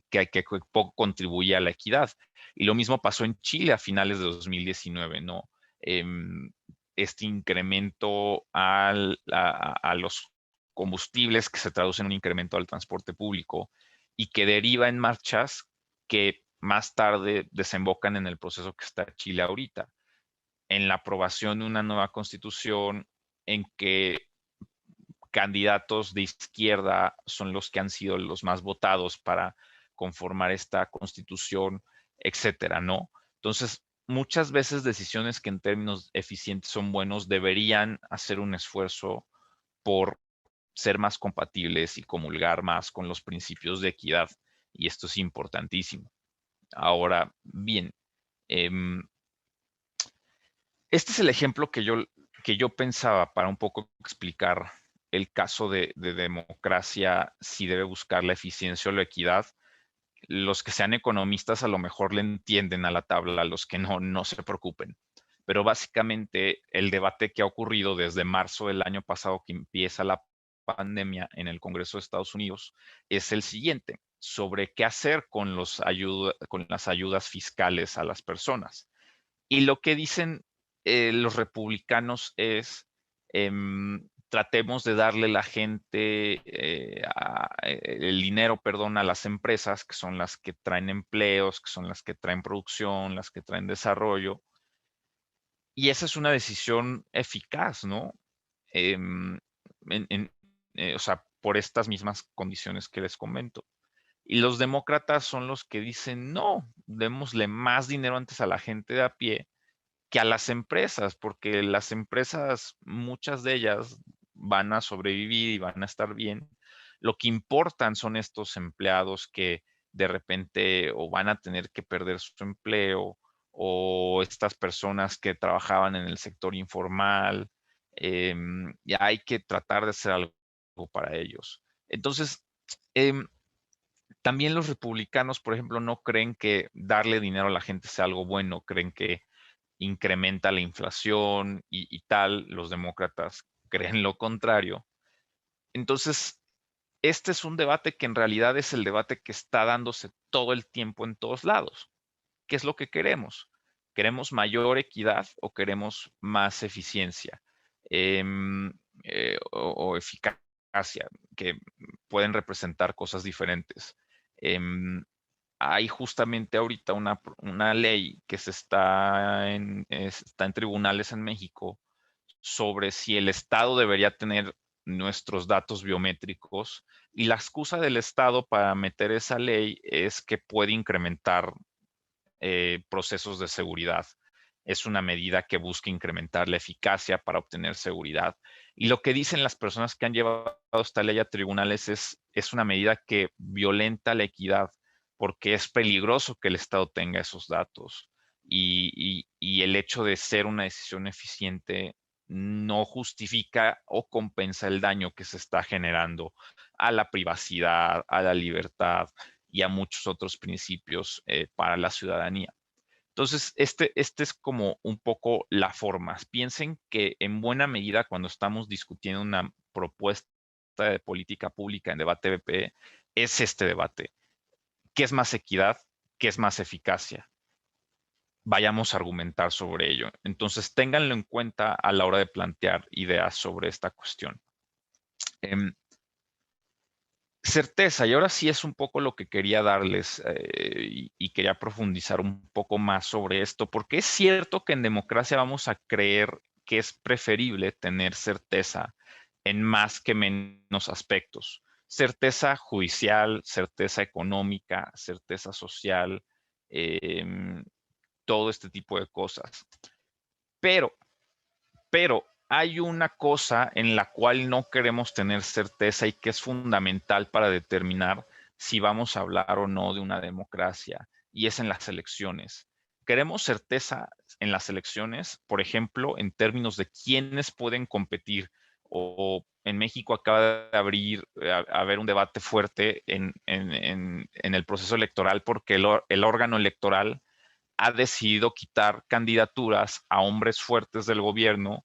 que poco contribuía a la equidad. Y lo mismo pasó en Chile a finales de 2019, ¿no? Este incremento a los combustibles que se traduce en un incremento al transporte público y que deriva en marchas que más tarde desembocan en el proceso que está Chile ahorita, en la aprobación de una nueva constitución, en que candidatos de izquierda son los que han sido los más votados para conformar esta constitución, etcétera, ¿no? Entonces, muchas veces decisiones que en términos eficientes son buenos deberían hacer un esfuerzo por ser más compatibles y comulgar más con los principios de equidad. Y esto es importantísimo. Ahora, bien, Em, este es el ejemplo que yo pensaba para un poco explicar el caso de democracia, si debe buscar la eficiencia o la equidad. Los que sean economistas a lo mejor le entienden a la tabla, los que no, no se preocupen. Pero básicamente el debate que ha ocurrido desde marzo del año pasado que empieza la pandemia en el Congreso de Estados Unidos es el siguiente, sobre qué hacer con con las ayudas fiscales a las personas. Y lo que dicen los republicanos es, tratemos de darle la gente, el dinero, perdón, a las empresas, que son las que traen empleos, que son las que traen producción, las que traen desarrollo. Y esa es una decisión eficaz, ¿no? Em, o sea, por estas mismas condiciones que les comento. Y los demócratas son los que dicen, no, démosle más dinero antes a la gente de a pie que a las empresas, porque las empresas, muchas de ellas van a sobrevivir y van a estar bien. Lo que importan son estos empleados que de repente o van a tener que perder su empleo o estas personas que trabajaban en el sector informal. Y hay que tratar de hacer algo para ellos. Entonces, em, también los republicanos, por ejemplo, no creen que darle dinero a la gente sea algo bueno, creen que incrementa la inflación y tal. Los demócratas creen lo contrario. Entonces, este es un debate que en realidad es el debate que está dándose todo el tiempo en todos lados. ¿Qué es lo que queremos? ¿Queremos mayor equidad o queremos más eficiencia Em, o eficacia, que pueden representar cosas diferentes? Em, Hay justamente ahorita una ley que está en tribunales en México sobre si el Estado debería tener nuestros datos biométricos, y la excusa del Estado para meter esa ley es que puede incrementar procesos de seguridad. Es una medida que busca incrementar la eficacia para obtener seguridad. Y lo que dicen las personas que han llevado esta ley a tribunales es una medida que violenta la equidad porque es peligroso que el Estado tenga esos datos. Y el hecho de ser una decisión eficiente no justifica o compensa el daño que se está generando a la privacidad, a la libertad y a muchos otros principios para la ciudadanía. Entonces, este es como un poco la forma. Piensen que en buena medida cuando estamos discutiendo una propuesta de política pública en debate BPE, es este debate. ¿Qué es más equidad? ¿Qué es más eficacia? Vayamos a argumentar sobre ello. Entonces, ténganlo en cuenta a la hora de plantear ideas sobre esta cuestión. Em, Certeza, y ahora sí es un poco lo que quería darles y quería profundizar un poco más sobre esto, porque es cierto que en democracia vamos a creer que es preferible tener certeza en más que menos aspectos. Certeza judicial, certeza económica, certeza social, em, todo este tipo de cosas. Pero pero hay una cosa en la cual no queremos tener certeza y que es fundamental para determinar si vamos a hablar o no de una democracia, y es en las elecciones. Queremos certeza en las elecciones, por ejemplo, en términos de quiénes pueden competir. O en México acaba de haber un debate fuerte en el proceso electoral porque el órgano electoral ha decidido quitar candidaturas a hombres fuertes del gobierno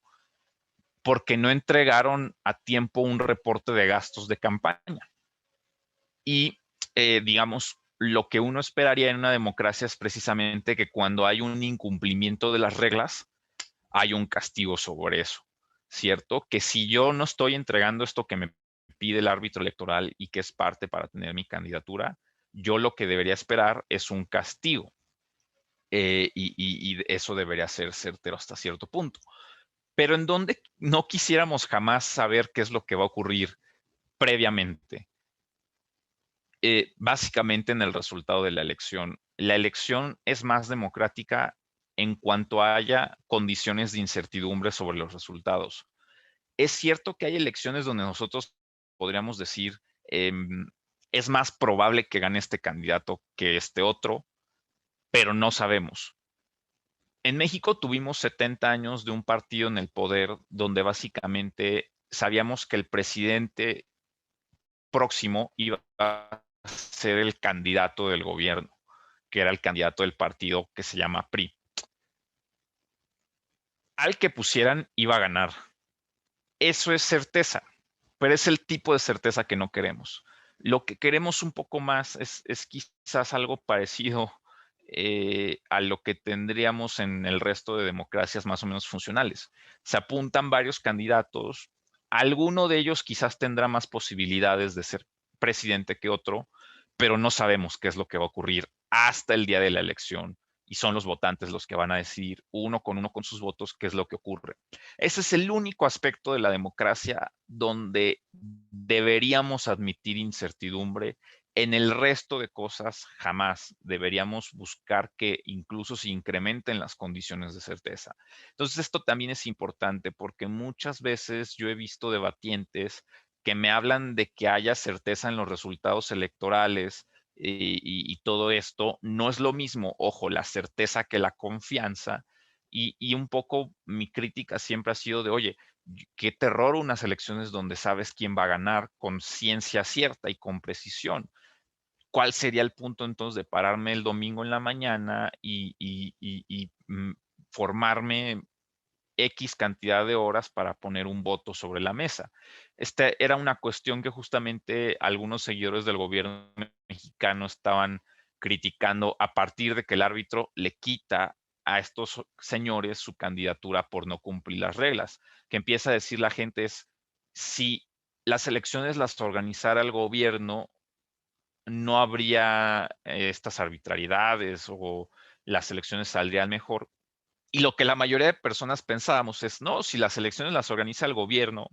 porque no entregaron a tiempo un reporte de gastos de campaña. Y, digamos, lo que uno esperaría en una democracia es precisamente que cuando hay un incumplimiento de las reglas, hay un castigo sobre eso, ¿cierto? Que si yo no estoy entregando esto que me pide el árbitro electoral y que es parte para tener mi candidatura, yo lo que debería esperar es un castigo. Y eso debería ser certero hasta cierto punto. Pero en donde no quisiéramos jamás saber qué es lo que va a ocurrir previamente, básicamente en el resultado de la elección. La elección es más democrática en cuanto haya condiciones de incertidumbre sobre los resultados. Es cierto que hay elecciones donde nosotros podríamos decir, es más probable que gane este candidato que este otro, pero no sabemos. En México tuvimos 70 años de un partido en el poder donde básicamente sabíamos que el presidente próximo iba a ser el candidato del gobierno, que era el candidato del partido que se llama PRI. Al que pusieran iba a ganar. Eso es certeza, pero es el tipo de certeza que no queremos. Lo que queremos un poco más es quizás algo parecido a lo que tendríamos en el resto de democracias más o menos funcionales. Se apuntan varios candidatos, alguno de ellos quizás tendrá más posibilidades de ser presidente que otro, pero no sabemos qué es lo que va a ocurrir hasta el día de la elección y son los votantes los que van a decidir uno con sus votos qué es lo que ocurre. Ese es el único aspecto de la democracia donde deberíamos admitir incertidumbre. En el resto de cosas, jamás deberíamos buscar que incluso se incrementen las condiciones de certeza. Entonces, esto también es importante porque muchas veces yo he visto debatientes que me hablan de que haya certeza en los resultados electorales y todo esto. No es lo mismo, ojo, la certeza que la confianza. Y un poco mi crítica siempre ha sido de, oye, qué terror unas elecciones donde sabes quién va a ganar con ciencia cierta y con precisión. ¿Cuál sería el punto entonces de pararme el domingo en la mañana y formarme X cantidad de horas para poner un voto sobre la mesa? Esta era una cuestión que justamente algunos seguidores del gobierno mexicano estaban criticando a partir de que el árbitro le quita a estos señores su candidatura por no cumplir las reglas. Que empieza a decir la gente es, si las elecciones las organizara el gobierno, no habría estas arbitrariedades o las elecciones saldrían mejor. Y lo que la mayoría de personas pensábamos es, no, si las elecciones las organiza el gobierno,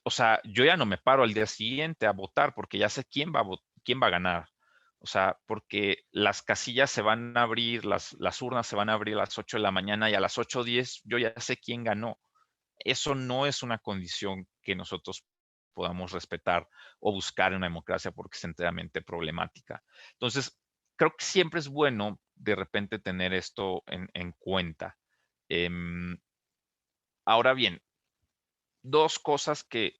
o sea, yo ya no me paro al día siguiente a votar porque ya sé quién va a ganar. O sea, porque las casillas se van a abrir, las urnas se van a abrir a las 8 de la mañana y a las 8:10 yo ya sé quién ganó. Eso no es una condición que nosotros podamos respetar o buscar en una democracia porque es enteramente problemática. Entonces, creo que siempre es bueno de repente tener esto en cuenta. Em, Ahora bien, dos cosas que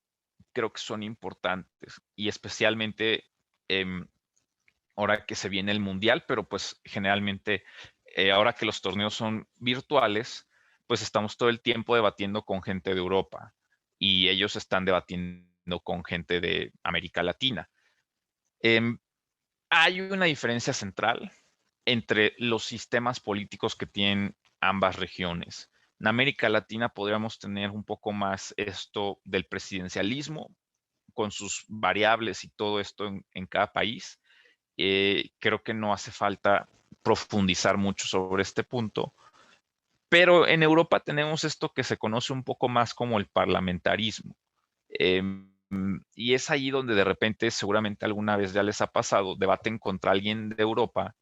creo que son importantes y especialmente em, ahora que se viene el mundial, pero pues generalmente ahora que los torneos son virtuales, pues estamos todo el tiempo debatiendo con gente de Europa y ellos están debatiendo con gente de América Latina. Em, Hay una diferencia central entre los sistemas políticos que tienen ambas regiones. En América Latina podríamos tener un poco más esto del presidencialismo con sus variables y todo esto en cada país. Creo que no hace falta profundizar mucho sobre este punto, pero en Europa tenemos esto que se conoce un poco más como el parlamentarismo. Y es ahí donde de repente, seguramente alguna vez ya les ha pasado, debaten contra alguien de Europa,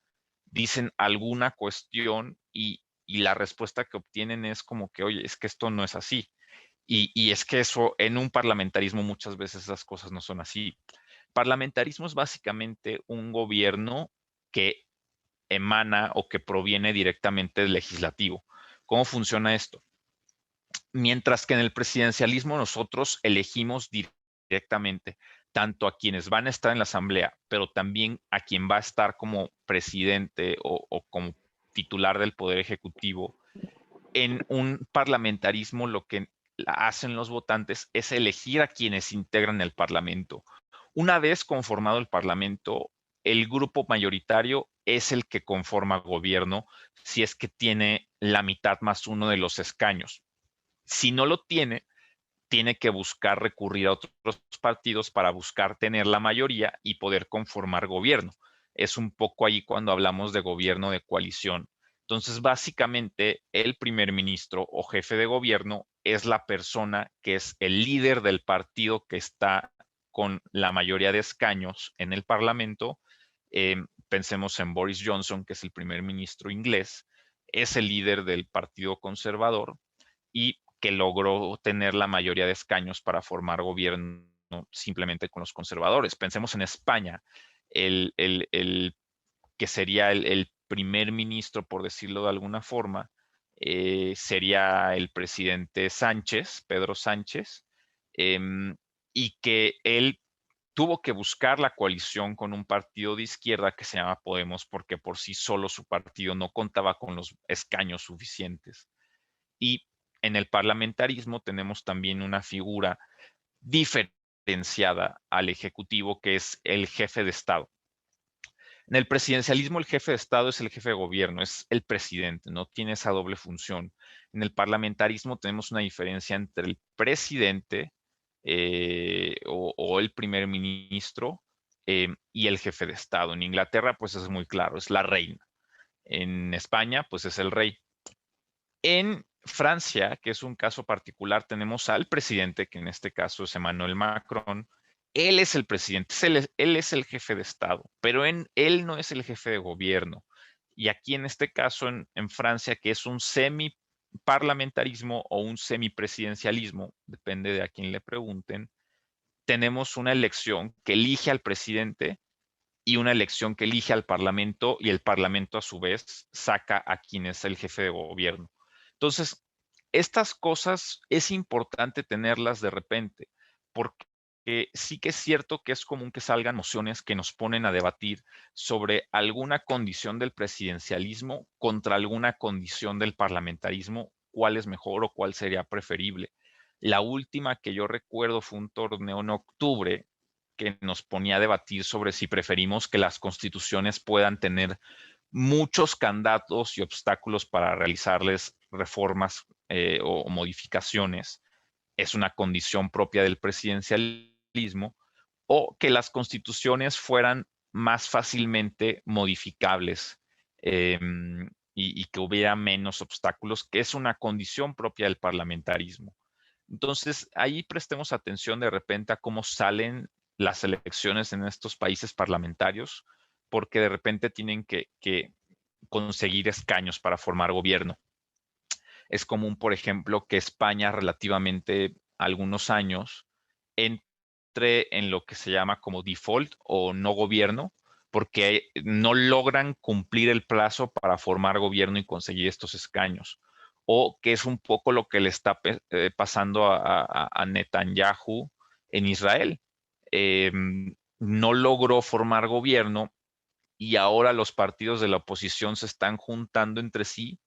dicen alguna cuestión y la respuesta que obtienen es como que, oye, es que esto no es así. Y es que eso, en un parlamentarismo muchas veces esas cosas no son así. Parlamentarismo es básicamente un gobierno que emana o que proviene directamente del legislativo. ¿Cómo funciona esto? Mientras que en el presidencialismo nosotros elegimos directamente tanto a quienes van a estar en la asamblea, pero también a quien va a estar como presidente o como titular del poder ejecutivo. En un parlamentarismo lo que hacen los votantes es elegir a quienes integran el parlamento. Una vez conformado el parlamento, el grupo mayoritario es el que conforma gobierno si es que tiene la mitad más uno de los escaños. Si no lo tiene, tiene que buscar recurrir a otros partidos para buscar tener la mayoría y poder conformar gobierno. Es un poco ahí cuando hablamos de gobierno de coalición. Entonces, básicamente, el primer ministro o jefe de gobierno es la persona que es el líder del partido que está con la mayoría de escaños en el Parlamento. Pensemos en Boris Johnson, que es el primer ministro inglés, es el líder del Partido Conservador y que logró tener la mayoría de escaños para formar gobierno simplemente con los conservadores. Pensemos en España, el que sería el primer ministro, por decirlo de alguna forma, sería el presidente Sánchez, Pedro Sánchez, y que él tuvo que buscar la coalición con un partido de izquierda que se llama Podemos, porque por sí solo su partido no contaba con los escaños suficientes. Y en el parlamentarismo tenemos también una figura diferenciada al ejecutivo, que es el jefe de Estado. En el presidencialismo, el jefe de Estado es el jefe de gobierno, es el presidente, no tiene esa doble función. En el parlamentarismo tenemos una diferencia entre el presidente o el primer ministro y el jefe de Estado. En Inglaterra, pues es muy claro, es la reina. En España, pues es el rey. En Francia, que es un caso particular, tenemos al presidente, que en este caso es Emmanuel Macron. Él es el presidente, él es el jefe de Estado, pero él no es el jefe de gobierno. Y aquí en este caso, en Francia, que es un semi-parlamentarismo o un semipresidencialismo, depende de a quién le pregunten, tenemos una elección que elige al presidente y una elección que elige al Parlamento, y el Parlamento a su vez saca a quien es el jefe de gobierno. Entonces, estas cosas es importante tenerlas de repente, porque sí que es cierto que es común que salgan mociones que nos ponen a debatir sobre alguna condición del presidencialismo contra alguna condición del parlamentarismo, cuál es mejor o cuál sería preferible. La última que yo recuerdo fue un torneo en octubre que nos ponía a debatir sobre si preferimos que las constituciones puedan tener muchos candados y obstáculos para realizarles reformas o modificaciones. Es una condición propia del presidencialismo, o que las constituciones fueran más fácilmente modificables y que hubiera menos obstáculos, que es una condición propia del parlamentarismo. Entonces, ahí prestemos atención de repente a cómo salen las elecciones en estos países parlamentarios, porque de repente tienen que conseguir escaños para formar gobierno. Es común, por ejemplo, que España relativamente algunos años entre en lo que se llama como default o no gobierno, porque no logran cumplir el plazo para formar gobierno y conseguir estos escaños. O que es un poco lo que le está pasando a Netanyahu en Israel. Eh, no logró formar gobierno y ahora los partidos de la oposición se están juntando entre sí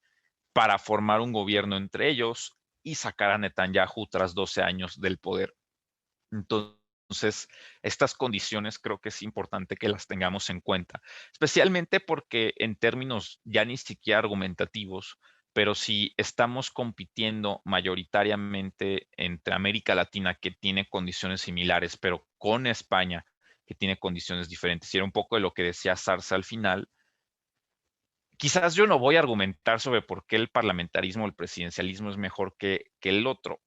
para formar un gobierno entre ellos y sacar a Netanyahu tras 12 años del poder. Entonces, estas condiciones creo que es importante que las tengamos en cuenta, especialmente porque en términos ya ni siquiera argumentativos, pero si estamos compitiendo mayoritariamente entre América Latina, que tiene condiciones similares, pero con España, que tiene condiciones diferentes, y era un poco de lo que decía Sarsa al final. Quizás yo no voy a argumentar sobre por qué el parlamentarismo o el presidencialismo es mejor que el otro,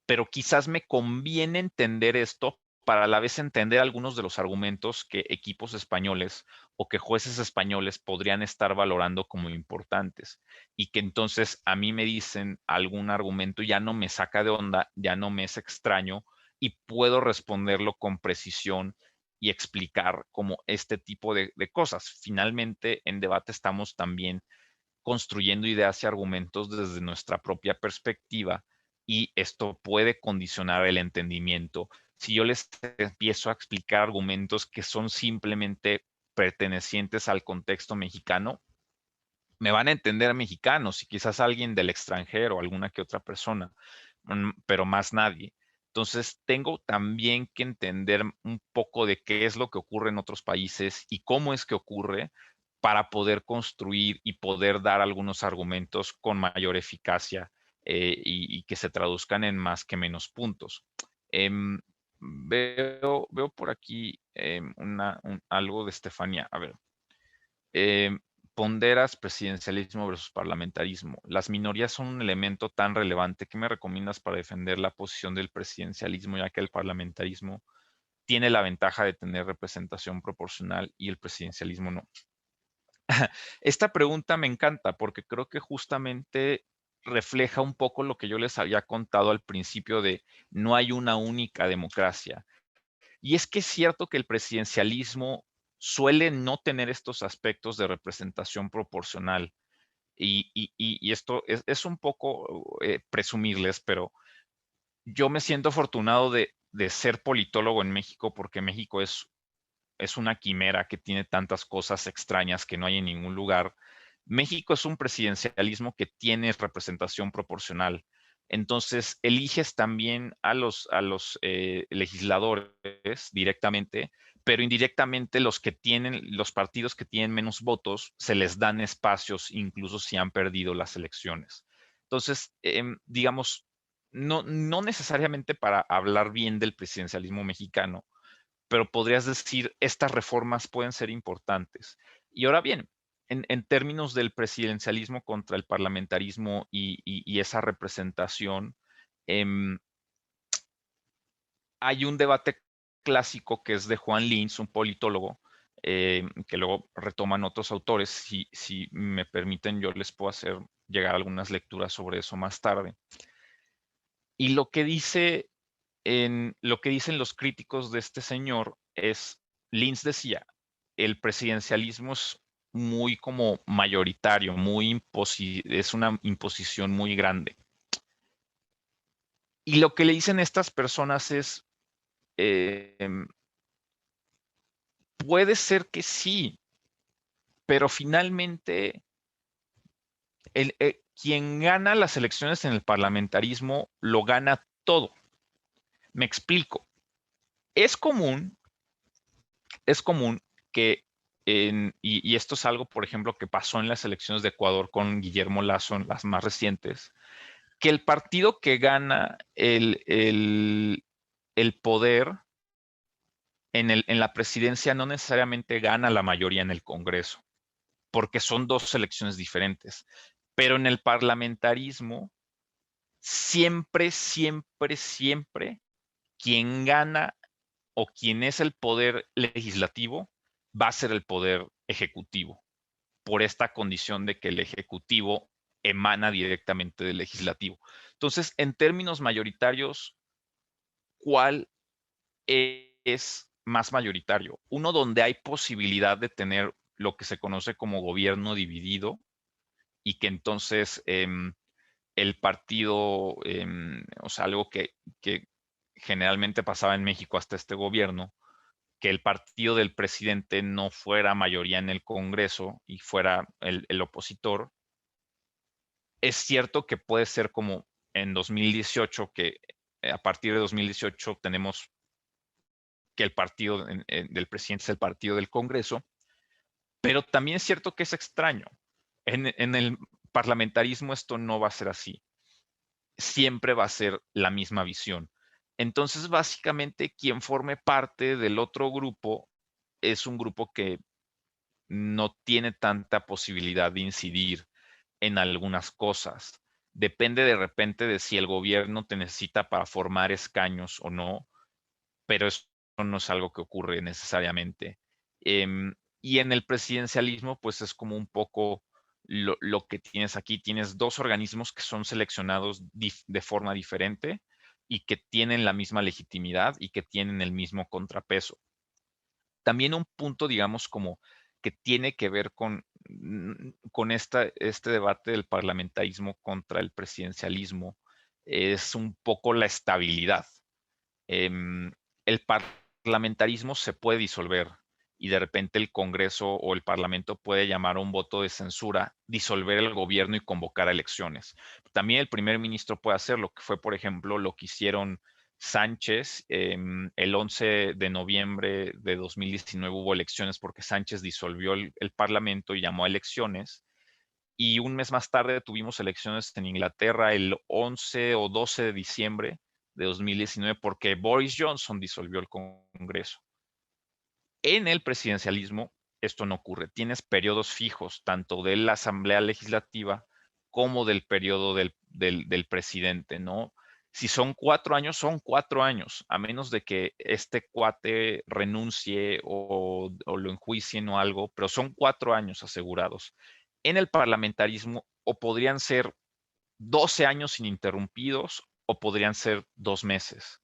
pero quizás me conviene entender esto para a la vez entender algunos de los argumentos que equipos españoles o que jueces españoles podrían estar valorando como importantes, y que entonces a mí me dicen algún argumento, ya no me saca de onda, ya no me es extraño y puedo responderlo con precisión y explicar como este tipo de cosas. Finalmente, en debate estamos también construyendo ideas y argumentos desde nuestra propia perspectiva, y esto puede condicionar el entendimiento. Si yo les empiezo a explicar argumentos que son simplemente pertenecientes al contexto mexicano, me van a entender mexicanos y quizás alguien del extranjero, alguna que otra persona, pero más nadie. Entonces, tengo también que entender un poco de qué es lo que ocurre en otros países y cómo es que ocurre para poder construir y poder dar algunos argumentos con mayor eficacia y que se traduzcan en más que menos puntos. Em, veo por aquí algo de Estefanía. A ver, eh, ponderas presidencialismo versus parlamentarismo. Las minorías son un elemento tan relevante. ¿Qué me recomiendas para defender la posición del presidencialismo, ya que el parlamentarismo tiene la ventaja de tener representación proporcional y el presidencialismo no? Esta pregunta me encanta porque creo que justamente refleja un poco lo que yo les había contado al principio de no hay una única democracia. Y es que es cierto que el presidencialismo suele no tener estos aspectos de representación proporcional. Y esto es un poco presumirles, pero yo me siento afortunado de ser politólogo en México porque México es una quimera que tiene tantas cosas extrañas que no hay en ningún lugar. México es un presidencialismo que tiene representación proporcional. Entonces, eliges también a los legisladores directamente, pero indirectamente los partidos que tienen menos votos, se les dan espacios, incluso si han perdido las elecciones. Entonces, digamos, no necesariamente para hablar bien del presidencialismo mexicano, pero podrías decir, estas reformas pueden ser importantes. Y ahora bien, en términos del presidencialismo contra el parlamentarismo y esa representación, em, hay un debate clásico que es de Juan Linz, un politólogo, que luego retoman otros autores. Si me permiten, yo les puedo hacer llegar algunas lecturas sobre eso más tarde. Y lo que dicen los críticos de este señor es, Linz decía, el presidencialismo es muy como mayoritario, es una imposición muy grande. Y lo que le dicen estas personas es, eh, puede ser que sí, pero finalmente quien gana las elecciones en el parlamentarismo lo gana todo. Me explico. Es común es común que, y esto es algo, por ejemplo, que pasó en las elecciones de Ecuador con Guillermo Lasso, en las más recientes, que el partido que gana el poder en la presidencia no necesariamente gana la mayoría en el Congreso, porque son dos elecciones diferentes. Pero en el parlamentarismo, siempre, siempre, siempre, quien gana o quien es el poder legislativo va a ser el poder ejecutivo, por esta condición de que el ejecutivo emana directamente del legislativo. Entonces, en términos mayoritarios, ¿cuál es más mayoritario? Uno donde hay posibilidad de tener lo que se conoce como gobierno dividido y que entonces el partido, o sea, algo que generalmente pasaba en México hasta este gobierno, que el partido del presidente no fuera mayoría en el Congreso y fuera el opositor. Es cierto que puede ser como en 2018, que a partir de 2018 tenemos que el partido del presidente es el partido del Congreso, pero también es cierto que es extraño. En el parlamentarismo esto no va a ser así. Siempre va a ser la misma visión. Entonces, básicamente, quien forme parte del otro grupo es un grupo que no tiene tanta posibilidad de incidir en algunas cosas. Depende de repente de si el gobierno te necesita para formar escaños o no, pero eso no es algo que ocurre necesariamente. Y en el presidencialismo, pues es como un poco lo que tienes aquí. Tienes dos organismos que son seleccionados de forma diferente y que tienen la misma legitimidad y que tienen el mismo contrapeso. También un punto, digamos, como que tiene que ver con este debate del parlamentarismo contra el presidencialismo, es un poco la estabilidad. El parlamentarismo se puede disolver y de repente el Congreso o el Parlamento puede llamar a un voto de censura, disolver el gobierno y convocar a elecciones. También el primer ministro puede hacer lo que fue, por ejemplo, lo que hicieron Sánchez. El 11 de noviembre de 2019 hubo elecciones porque Sánchez disolvió el Parlamento y llamó a elecciones. Y un mes más tarde tuvimos elecciones en Inglaterra el 11 o 12 de diciembre de 2019 porque Boris Johnson disolvió el Congreso. En el presidencialismo esto no ocurre. Tienes periodos fijos, tanto de la Asamblea Legislativa como del periodo del presidente, ¿no? Si son 4 años, son 4 años, a menos de que este cuate renuncie o lo enjuicien o algo, pero son 4 años asegurados. En el parlamentarismo, o podrían ser 12 años ininterrumpidos, o podrían ser 2 meses.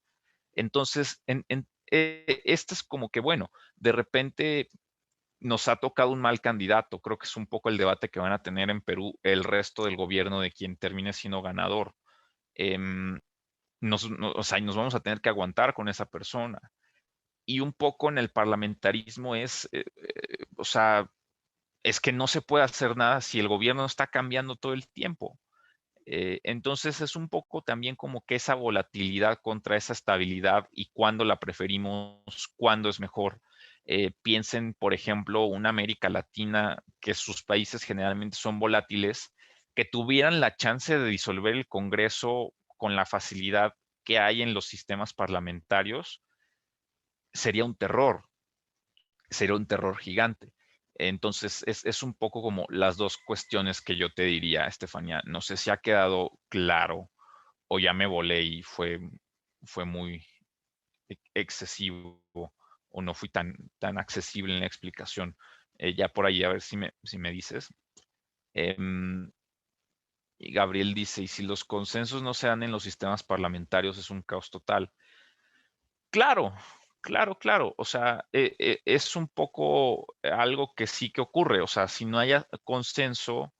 Entonces, este es como que, bueno, de repente nos ha tocado un mal candidato. Creo que es un poco el debate que van a tener en Perú el resto del gobierno de quien termine siendo ganador. O sea, nos vamos a tener que aguantar con esa persona. Y un poco en el parlamentarismo o sea, es que no se puede hacer nada si el gobierno está cambiando todo el tiempo. Entonces es un poco también como que esa volatilidad contra esa estabilidad y cuándo la preferimos, cuándo es mejor. Piensen, por ejemplo, una América Latina que sus países generalmente son volátiles, que tuvieran la chance de disolver el Congreso con la facilidad que hay en los sistemas parlamentarios, sería un terror gigante. Entonces, es un poco como las dos cuestiones que yo te diría, Estefanía. No sé si ha quedado claro o ya me volé y fue muy excesivo o no fui tan accesible en la explicación. Ya por ahí, a ver si me dices. Y Gabriel dice, y si los consensos no se dan en los sistemas parlamentarios, es un caos total. Claro, claro, claro. O sea, es un poco algo que sí que ocurre. O sea, si no haya consenso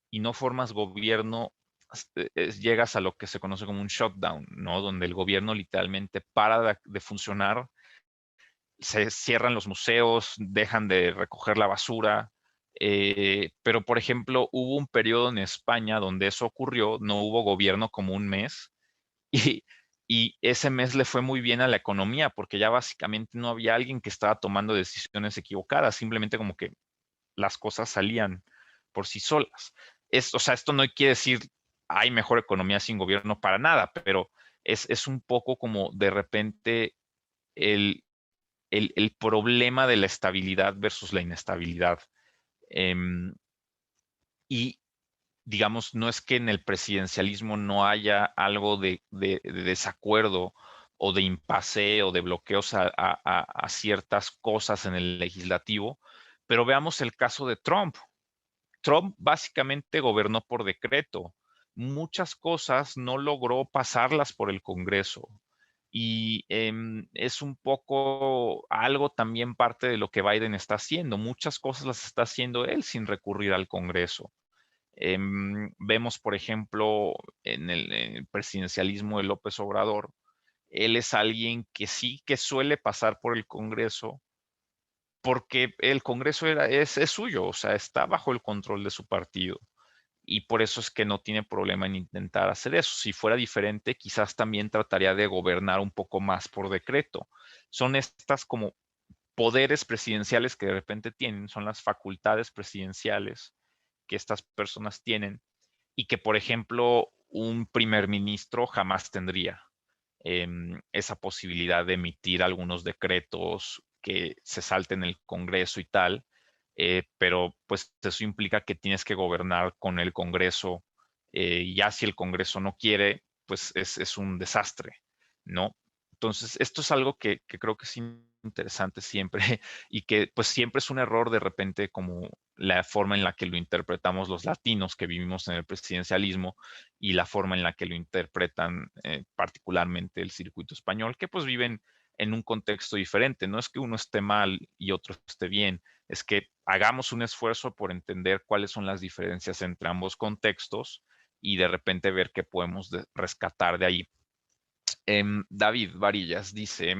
y no formas gobierno, llegas a lo que se conoce como un shutdown, ¿no? Donde el gobierno literalmente para de funcionar, se cierran los museos, dejan de recoger la basura. Pero, por ejemplo, hubo un periodo en España donde eso ocurrió, no hubo gobierno como un mes y, y ese mes le fue muy bien a la economía porque ya básicamente no había alguien que estaba tomando decisiones equivocadas, simplemente como que las cosas salían por sí solas. O sea, esto no quiere decir hay mejor economía sin gobierno para nada, pero es un poco como de repente el, el problema de la estabilidad versus la inestabilidad. Em, y digamos, no es que en el presidencialismo no haya algo de desacuerdo o de impasse o de bloqueos a ciertas cosas en el legislativo, pero veamos el caso de Trump. Trump básicamente gobernó por decreto. Muchas cosas no logró pasarlas por el Congreso. Y es un poco algo también parte de lo que Biden está haciendo. Muchas cosas las está haciendo él sin recurrir al Congreso. Vemos, por ejemplo, en el presidencialismo de López Obrador, él es alguien que sí que suele pasar por el Congreso, porque el Congreso es suyo, o sea, está bajo el control de su partido. Y por eso es que no tiene problema en intentar hacer eso. Si fuera diferente, quizás también trataría de gobernar un poco más por decreto. Son estas como poderes presidenciales que de repente tienen, son las facultades presidenciales que estas personas tienen y que, por ejemplo, un primer ministro jamás tendría esa posibilidad de emitir algunos decretos que se salten el Congreso y tal, pero pues eso implica que tienes que gobernar con el Congreso, y ya si el Congreso no quiere, pues es un desastre, ¿no? Entonces, esto es algo que creo que es interesante siempre y que pues siempre es un error de repente como la forma en la que lo interpretamos los latinos que vivimos en el presidencialismo y la forma en la que lo interpretan particularmente el circuito español, que pues viven en un contexto diferente. No es que uno esté mal y otro esté bien, es que hagamos un esfuerzo por entender cuáles son las diferencias entre ambos contextos y de repente ver qué podemos rescatar de ahí. David Varillas dice,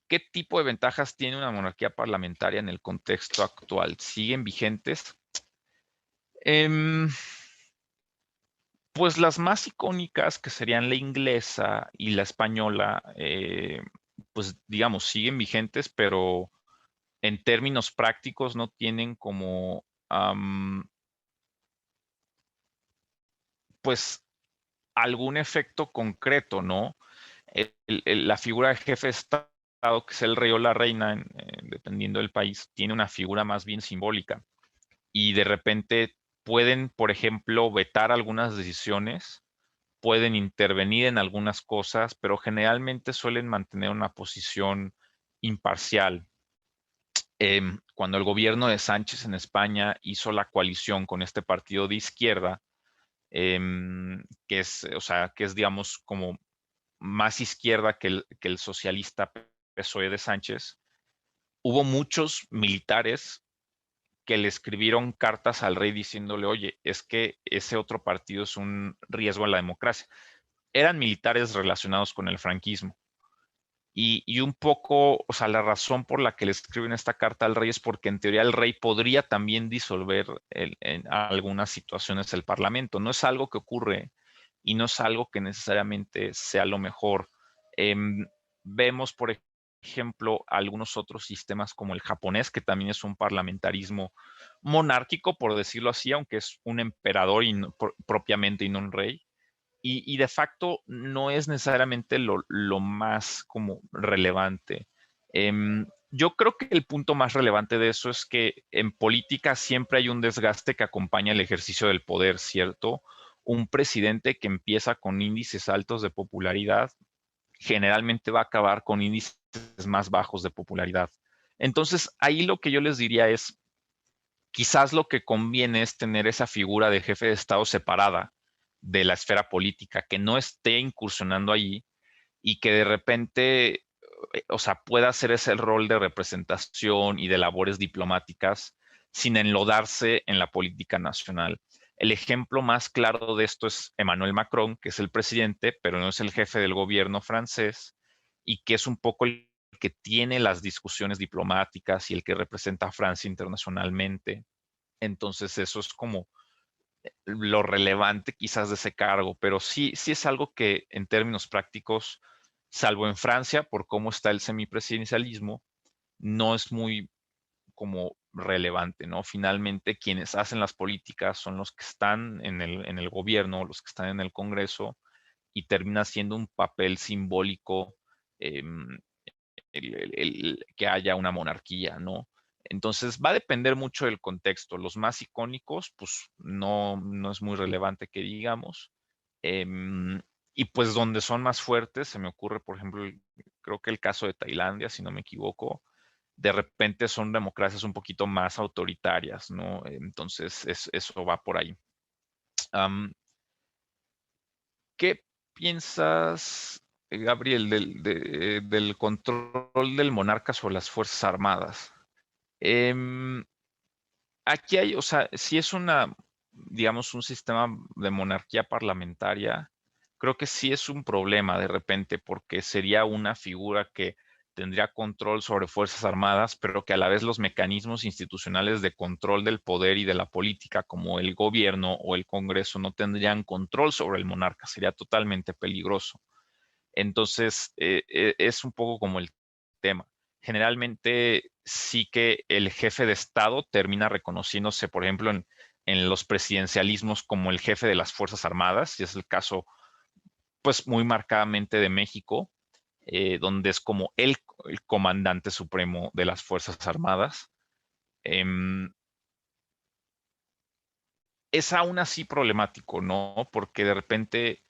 ¿qué tipo de ventajas tiene una monarquía parlamentaria en el contexto actual? ¿Siguen vigentes? Em, pues las más icónicas, que serían la inglesa y la española, pues digamos, siguen vigentes, pero en términos prácticos no tienen como, pues, algún efecto concreto, ¿no? La figura de jefe de Estado, que es el rey o la reina, dependiendo del país, tiene una figura más bien simbólica. Y de repente pueden, por ejemplo, vetar algunas decisiones, pueden intervenir en algunas cosas, pero generalmente suelen mantener una posición imparcial. Cuando el gobierno de Sánchez en España hizo la coalición con este partido de izquierda, que es, o sea, que es, digamos, como más izquierda que el socialista PSOE de Sánchez, hubo muchos militares que le escribieron cartas al rey diciéndole, oye, es que ese otro partido es un riesgo a la democracia. Eran militares relacionados con el franquismo. Y un poco, o sea, la razón por la que le escriben esta carta al rey es porque en teoría el rey podría también disolver en algunas situaciones el parlamento. No es algo que ocurre y no es algo que necesariamente sea lo mejor. Em, Vemos, por ejemplo, algunos otros sistemas como el japonés, que también es un parlamentarismo monárquico, por decirlo así, aunque es un emperador y propiamente y no un rey y de facto no es necesariamente lo más como relevante. Yo creo que el punto más relevante de eso es que en política siempre hay un desgaste que acompaña el ejercicio del poder, ¿cierto? Un presidente que empieza con índices altos de popularidad generalmente va a acabar con índices más bajos de popularidad. Entonces, ahí lo que yo les diría es, quizás lo que conviene es tener esa figura de jefe de Estado separada de la esfera política, que no esté incursionando allí y que de repente, o sea, pueda hacer ese rol de representación y de labores diplomáticas sin enlodarse en la política nacional. El ejemplo más claro de esto es Emmanuel Macron, que es el presidente, pero no es el jefe del gobierno francés y que es un poco el que tiene las discusiones diplomáticas y el que representa a Francia internacionalmente. Entonces eso es como lo relevante quizás de ese cargo, pero sí, sí es algo que en términos prácticos, salvo en Francia, por cómo está el semipresidencialismo, no es muy como relevante, ¿no? Finalmente, quienes hacen las políticas son los que están en el gobierno, los que están en el Congreso, y termina siendo un papel simbólico eh, que haya una monarquía, ¿no? Entonces va a depender mucho del contexto. Los más icónicos, pues no es muy relevante que digamos. Y pues donde son más fuertes, se me ocurre, por ejemplo, creo que el caso de Tailandia, si no me equivoco, de repente son democracias un poquito más autoritarias, ¿no? Entonces eso va por ahí. Um, ¿Qué piensas, Gabriel, del control del monarca sobre las Fuerzas Armadas? Em, Aquí hay, o sea, si es una, digamos, un sistema de monarquía parlamentaria, creo que sí es un problema de repente, porque sería una figura que tendría control sobre Fuerzas Armadas, pero que a la vez los mecanismos institucionales de control del poder y de la política, como el gobierno o el Congreso, no tendrían control sobre el monarca. Sería totalmente peligroso. Entonces, es un poco como el tema. Generalmente sí que el jefe de Estado termina reconociéndose, por ejemplo, en los presidencialismos como el jefe de las Fuerzas Armadas, y es el caso, pues, muy marcadamente de México, donde es como el comandante supremo de las Fuerzas Armadas. Em, es aún así problemático, ¿no? Porque de repente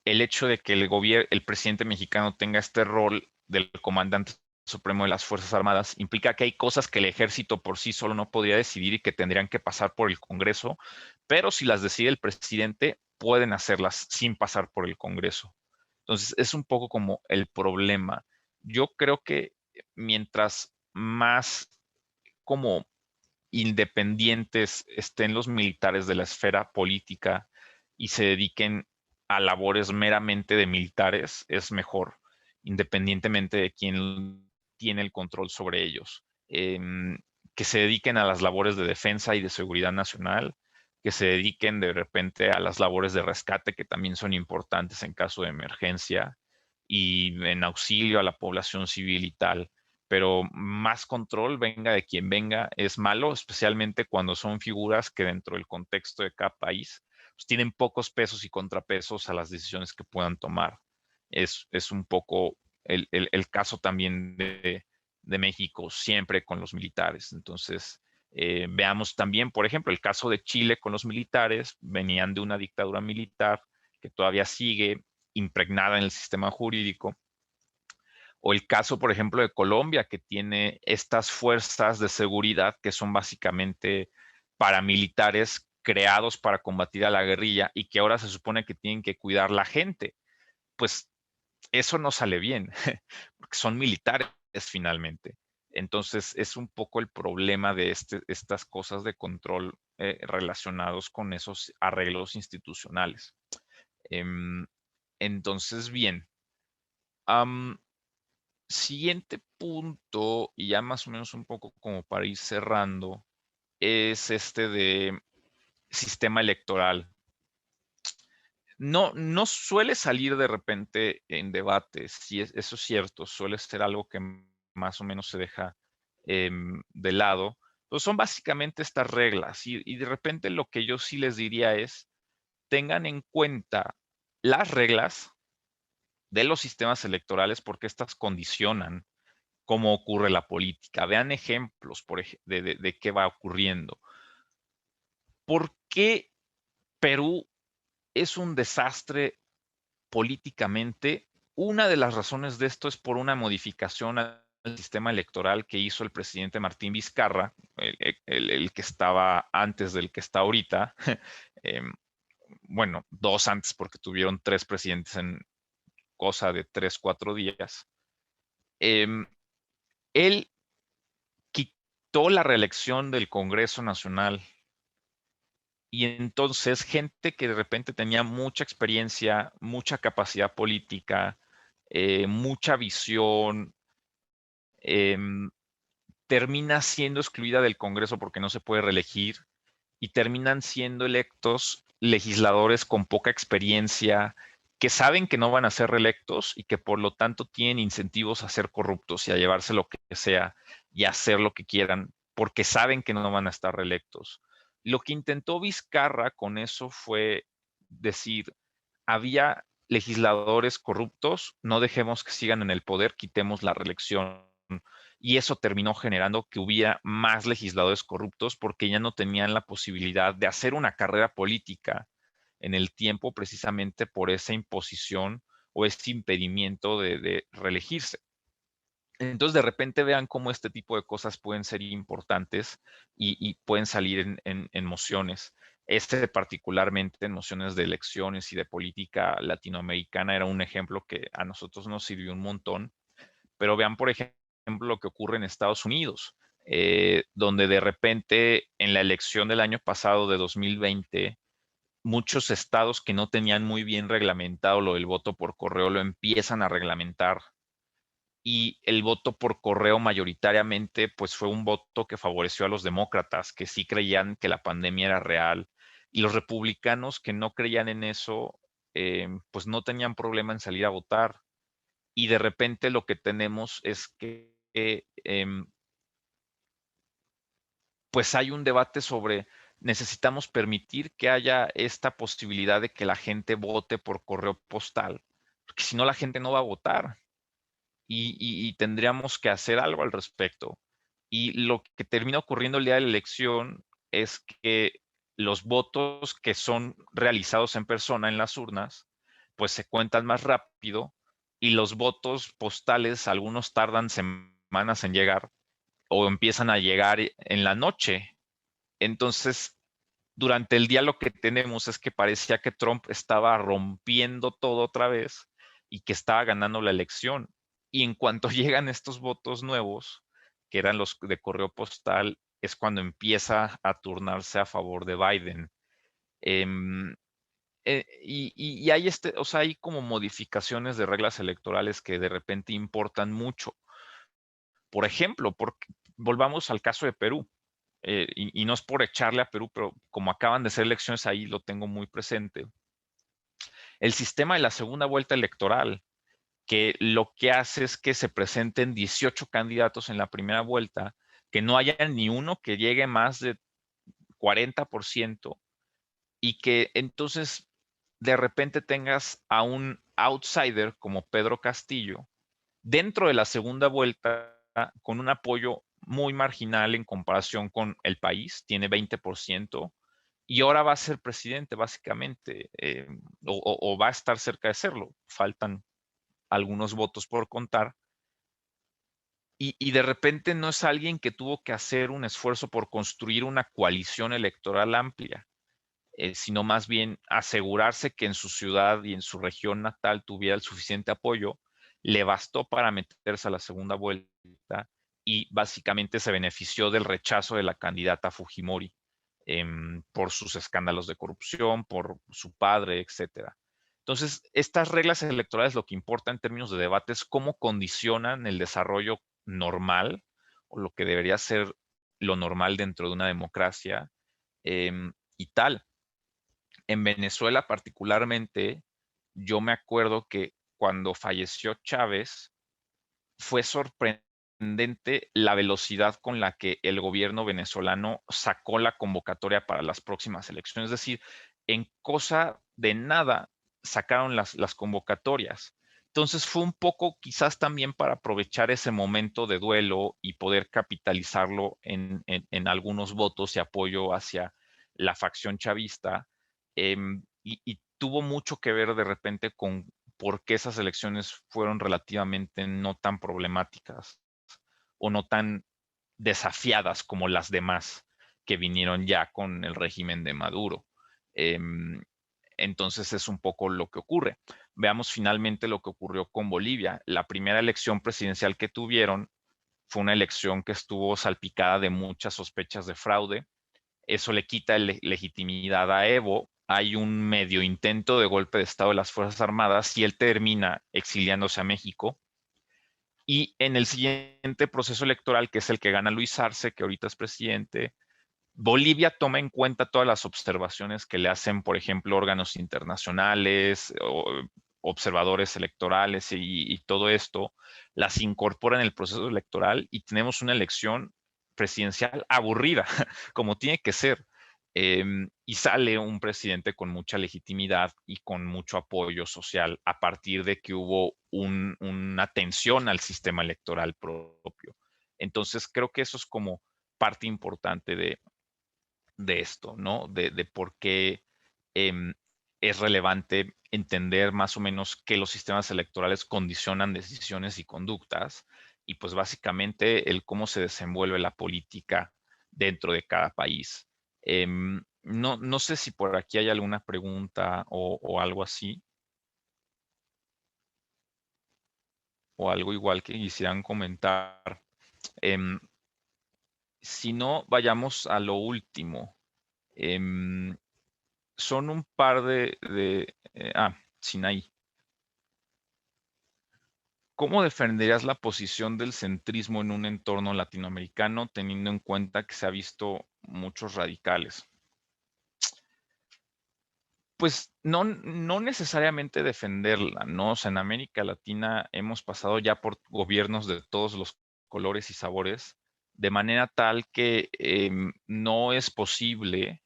el hecho de que el presidente mexicano tenga este rol del comandante supremo de las Fuerzas Armadas implica que hay cosas que el ejército por sí solo no podría decidir y que tendrían que pasar por el Congreso, pero si las decide el presidente, pueden hacerlas sin pasar por el Congreso. Entonces, es un poco como el problema. Yo creo que mientras más como independientes estén los militares de la esfera política y se dediquen a labores meramente de militares, es mejor, independientemente de quién tiene el control sobre ellos. Que se dediquen a las labores de defensa y de seguridad nacional, que se dediquen de repente a las labores de rescate, que también son importantes en caso de emergencia, y en auxilio a la población civil y tal, pero más control, venga de quien venga, es malo, especialmente cuando son figuras que dentro del contexto de cada país pues, tienen pocos pesos y contrapesos a las decisiones que puedan tomar. Es un poco el caso también de México, siempre con los militares. Entonces, veamos también, por ejemplo, el caso de Chile con los militares, venían de una dictadura militar que todavía sigue impregnada en el sistema jurídico, o el caso, por ejemplo, de Colombia, que tiene estas fuerzas de seguridad que son básicamente paramilitares creados para combatir a la guerrilla y que ahora se supone que tienen que cuidar la gente. Pues eso no sale bien, porque son militares finalmente. Entonces, es un poco el problema de estas cosas de control relacionados con esos arreglos institucionales. Em, entonces, bien. Siguiente punto, y ya más o menos un poco como para ir cerrando, es este de sistema electoral. No suele salir de repente en debates, sí, eso es cierto, suele ser algo que más o menos se deja de lado. Pues son básicamente estas reglas y de repente lo que yo sí les diría es, tengan en cuenta las reglas de los sistemas electorales porque estas condicionan cómo ocurre la política. Vean ejemplos de qué va ocurriendo. ¿Por qué Perú es un desastre políticamente? Una de las razones de esto es por una modificación al sistema electoral que hizo el presidente Martín Vizcarra, el que estaba antes del que está ahorita. Em, bueno, dos antes porque tuvieron tres presidentes en cosa de 3, 4 días. Em, él quitó la reelección del Congreso Nacional y entonces gente que de repente tenía mucha experiencia, mucha capacidad política, mucha visión, em, termina siendo excluida del Congreso porque no se puede reelegir y terminan siendo electos legisladores con poca experiencia, que saben que no van a ser reelectos y que por lo tanto tienen incentivos a ser corruptos y a llevarse lo que sea y a hacer lo que quieran porque saben que no van a estar reelectos. Lo que intentó Vizcarra con eso fue decir, había legisladores corruptos, no dejemos que sigan en el poder, quitemos la reelección. Y eso terminó generando que hubiera más legisladores corruptos porque ya no tenían la posibilidad de hacer una carrera política en el tiempo precisamente por esa imposición o ese impedimento de reelegirse. Entonces, de repente vean cómo este tipo de cosas pueden ser importantes y pueden salir en mociones. Particularmente en mociones de elecciones y de política latinoamericana era un ejemplo que a nosotros nos sirvió un montón. Pero vean, por ejemplo, lo que ocurre en Estados Unidos, donde de repente en la elección del año pasado de 2020, muchos estados que no tenían muy bien reglamentado lo del voto por correo lo empiezan a reglamentar y el voto por correo mayoritariamente pues fue un voto que favoreció a los demócratas, que sí creían que la pandemia era real, y los republicanos que no creían en eso, pues no tenían problema en salir a votar. Y de repente lo que tenemos es que pues hay un debate sobre necesitamos permitir que haya esta posibilidad de que la gente vote por correo postal, porque si no la gente no va a votar y tendríamos que hacer algo al respecto. Y lo que termina ocurriendo el día de la elección es que los votos que son realizados en persona en las urnas, pues se cuentan más rápido y los votos postales, algunos tardan semanas en llegar o empiezan a llegar en la noche. Entonces, durante el día lo que tenemos es que parecía que Trump estaba rompiendo todo otra vez y que estaba ganando la elección. Y en cuanto llegan estos votos nuevos, que eran los de correo postal, es cuando empieza a turnarse a favor de Biden. Em, y hay o sea, hay como modificaciones de reglas electorales que de repente importan mucho. Por ejemplo, volvamos al caso de Perú. Y no es por echarle a Perú, pero como acaban de ser elecciones ahí, lo tengo muy presente. El sistema de la segunda vuelta electoral, que lo que hace es que se presenten 18 candidatos en la primera vuelta, que no haya ni uno que llegue más de 40% y que entonces de repente tengas a un outsider como Pedro Castillo dentro de la segunda vuelta con un apoyo muy marginal en comparación con el país, tiene 20%, y ahora va a ser presidente básicamente, o va a estar cerca de serlo. Faltan algunos votos por contar. Y de repente no es alguien que tuvo que hacer un esfuerzo por construir una coalición electoral amplia, sino más bien asegurarse que en su ciudad y en su región natal tuviera el suficiente apoyo, le bastó para meterse a la segunda vuelta y básicamente se benefició del rechazo de la candidata Fujimori por sus escándalos de corrupción, por su padre, etcétera. Entonces, estas reglas electorales lo que importa en términos de debate es cómo condicionan el desarrollo normal o lo que debería ser lo normal dentro de una democracia y tal. En Venezuela particularmente, yo me acuerdo que cuando falleció Chávez, fue sorprendente la velocidad con la que el gobierno venezolano sacó la convocatoria para las próximas elecciones. Es decir, en cosa de nada sacaron las convocatorias. Entonces fue un poco quizás también para aprovechar ese momento de duelo y poder capitalizarlo en algunos votos y apoyo hacia la facción chavista. Y tuvo mucho que ver de repente con por qué esas elecciones fueron relativamente no tan problemáticas o no tan desafiadas como las demás que vinieron ya con el régimen de Maduro. Entonces es un poco lo que ocurre. Veamos finalmente lo que ocurrió con Bolivia. La primera elección presidencial que tuvieron fue una elección que estuvo salpicada de muchas sospechas de fraude. Eso le quita legitimidad a Evo. Hay un medio intento de golpe de Estado de las Fuerzas Armadas y él termina exiliándose a México. Y en el siguiente proceso electoral, que es el que gana Luis Arce, que ahorita es presidente, Bolivia toma en cuenta todas las observaciones que le hacen, por ejemplo, órganos internacionales, observadores electorales y todo esto, las incorpora en el proceso electoral y tenemos una elección presidencial aburrida, como tiene que ser. Y sale un presidente con mucha legitimidad y con mucho apoyo social a partir de que hubo una atención al sistema electoral propio. Entonces, creo que eso es como parte importante de esto, ¿no? De por qué es relevante entender más o menos que los sistemas electorales condicionan decisiones y conductas y pues básicamente el cómo se desenvuelve la política dentro de cada país. No sé si por aquí hay alguna pregunta o algo así, o algo igual que quisieran comentar. Em, si no, vayamos a lo último. Em, son un par Sinaí. ¿Cómo defenderías la posición del centrismo en un entorno latinoamericano teniendo en cuenta que se ha visto muchos radicales? Pues no necesariamente defenderla, ¿no? O sea, en América Latina hemos pasado ya por gobiernos de todos los colores y sabores, de manera tal que no es posible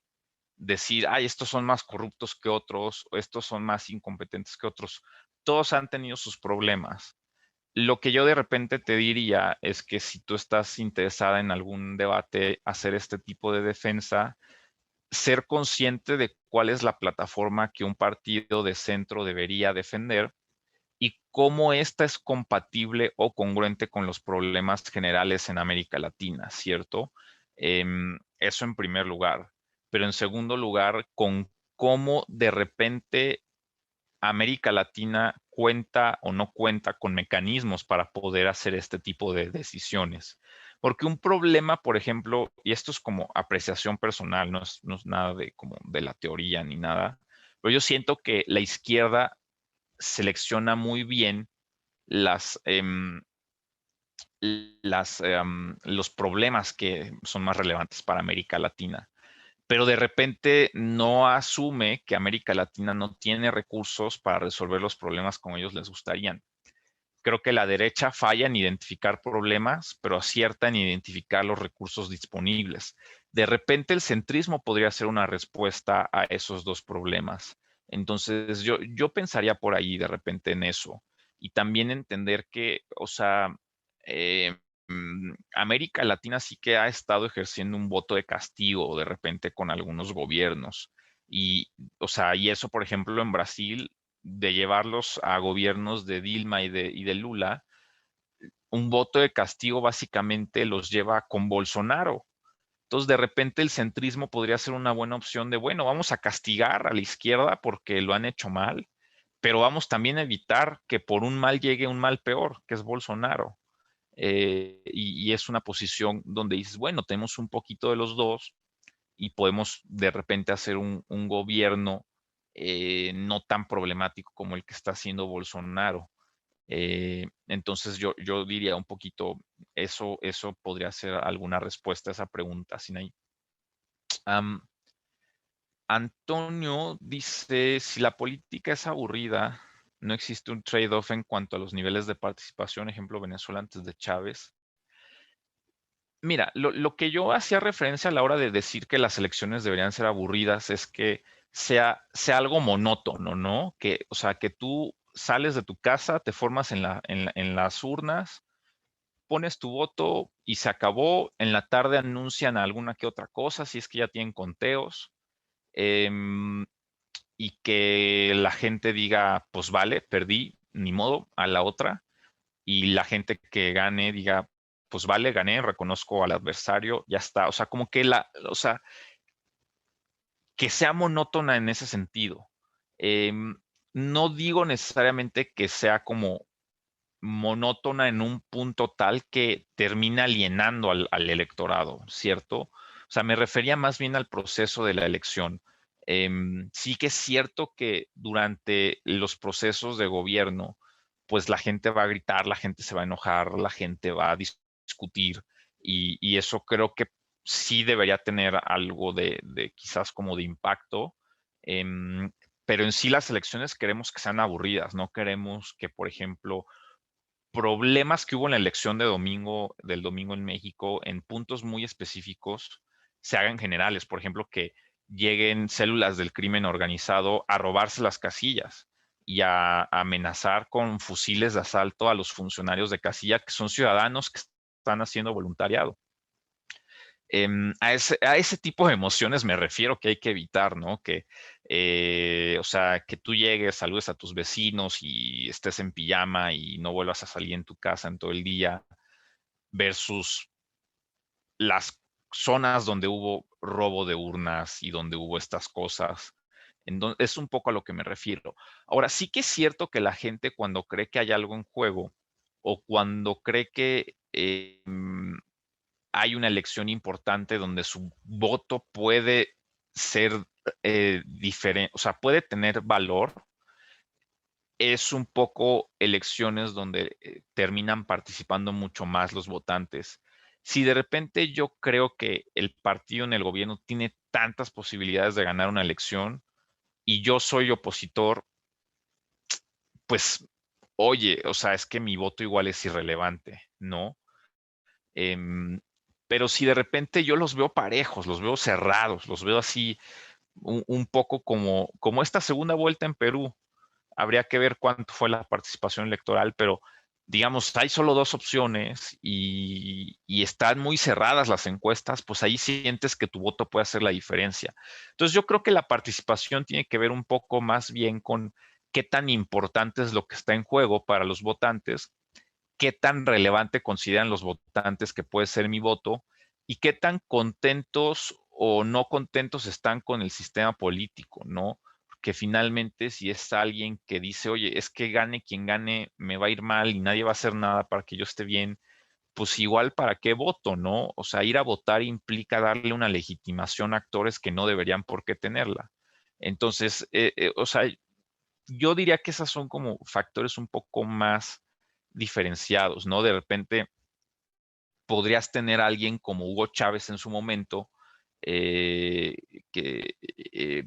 decir, ay, estos son más corruptos que otros, o estos son más incompetentes que otros. Todos han tenido sus problemas. Lo que yo de repente te diría es que si tú estás interesada en algún debate, hacer este tipo de defensa, ser consciente de cuál es la plataforma que un partido de centro debería defender y cómo ésta es compatible o congruente con los problemas generales en América Latina, ¿cierto? Eso en primer lugar. Pero en segundo lugar, con cómo de repente América Latina cuenta o no cuenta con mecanismos para poder hacer este tipo de decisiones. Porque un problema, por ejemplo, y esto es como apreciación personal, no es nada de como de la teoría ni nada, pero yo siento que la izquierda selecciona muy bien las, los problemas que son más relevantes para América Latina, pero de repente no asume que América Latina no tiene recursos para resolver los problemas como ellos les gustarían. Creo que la derecha falla en identificar problemas, pero acierta en identificar los recursos disponibles. De repente el centrismo podría ser una respuesta a esos dos problemas. Entonces yo pensaría por ahí de repente en eso. Y también entender que, o sea, eh, América Latina sí que ha estado ejerciendo un voto de castigo de repente con algunos gobiernos. Y, o sea, y eso, por ejemplo, en Brasil de llevarlos a gobiernos de Dilma y de Lula, un voto de castigo básicamente los lleva con Bolsonaro. Entonces, de repente el centrismo podría ser una buena opción de, bueno, vamos a castigar a la izquierda porque lo han hecho mal, pero vamos también a evitar que por un mal llegue un mal peor, que es Bolsonaro. y es una posición donde dices, bueno, tenemos un poquito de los dos y podemos de repente hacer un gobierno no tan problemático como el que está haciendo Bolsonaro. Entonces yo diría un poquito, eso podría ser alguna respuesta a esa pregunta, Sinaí. Antonio dice, si la política es aburrida, no existe un trade-off en cuanto a los niveles de participación, ejemplo Venezuela antes de Chávez. Mira, lo que yo hacía referencia a la hora de decir que las elecciones deberían ser aburridas es que sea algo monótono, ¿no? Que, o sea, que tú sales de tu casa, te formas en las urnas, pones tu voto y se acabó. En la tarde anuncian alguna que otra cosa, si es que ya tienen conteos. em, y que la gente diga, pues vale, perdí, ni modo, a la otra. Y la gente que gane diga, pues vale, gané, reconozco al adversario, ya está. O sea, como que o sea, que sea monótona en ese sentido. Em, no digo necesariamente que sea como monótona en un punto tal que termina alienando al electorado, ¿cierto? O sea, me refería más bien al proceso de la elección. Sí que es cierto que durante los procesos de gobierno, pues la gente va a gritar, la gente se va a enojar, la gente va a discutir y eso creo que sí debería tener algo de quizás como de impacto. Em, pero en sí las elecciones queremos que sean aburridas, no queremos que, por ejemplo, problemas que hubo en la elección del domingo en México en puntos muy específicos se hagan generales. Por ejemplo, que lleguen células del crimen organizado a robarse las casillas y a amenazar con fusiles de asalto a los funcionarios de casilla que son ciudadanos que están haciendo voluntariado. A ese tipo de emociones me refiero que hay que evitar, ¿no? Que, o sea, que tú llegues, saludes a tus vecinos y estés en pijama y no vuelvas a salir en tu casa en todo el día, versus las zonas donde hubo robo de urnas y donde hubo estas cosas. Es un poco a lo que me refiero. Ahora, sí que es cierto que la gente cuando cree que hay algo en juego o cuando cree que hay una elección importante donde su voto puede ser diferente, o sea, puede tener valor, es un poco elecciones donde terminan participando mucho más los votantes. Si de repente yo creo que el partido en el gobierno tiene tantas posibilidades de ganar una elección y yo soy opositor, pues, oye, o sea, es que mi voto igual es irrelevante, ¿no? Em, pero si de repente yo los veo parejos, los veo cerrados, los veo así un poco como esta segunda vuelta en Perú. Habría que ver cuánto fue la participación electoral, pero digamos, hay solo dos opciones y están muy cerradas las encuestas, pues ahí sientes que tu voto puede hacer la diferencia. Entonces yo creo que la participación tiene que ver un poco más bien con qué tan importante es lo que está en juego para los votantes, qué tan relevante consideran los votantes que puede ser mi voto y qué tan contentos o no contentos están con el sistema político, ¿no? Porque finalmente si es alguien que dice, oye, es que gane quien gane, me va a ir mal y nadie va a hacer nada para que yo esté bien, pues igual para qué voto, ¿no? O sea, ir a votar implica darle una legitimación a actores que no deberían por qué tenerla. Entonces, o sea, yo diría que esas son como factores un poco más diferenciados, ¿no? De repente podrías tener a alguien como Hugo Chávez en su momento, eh, que, eh,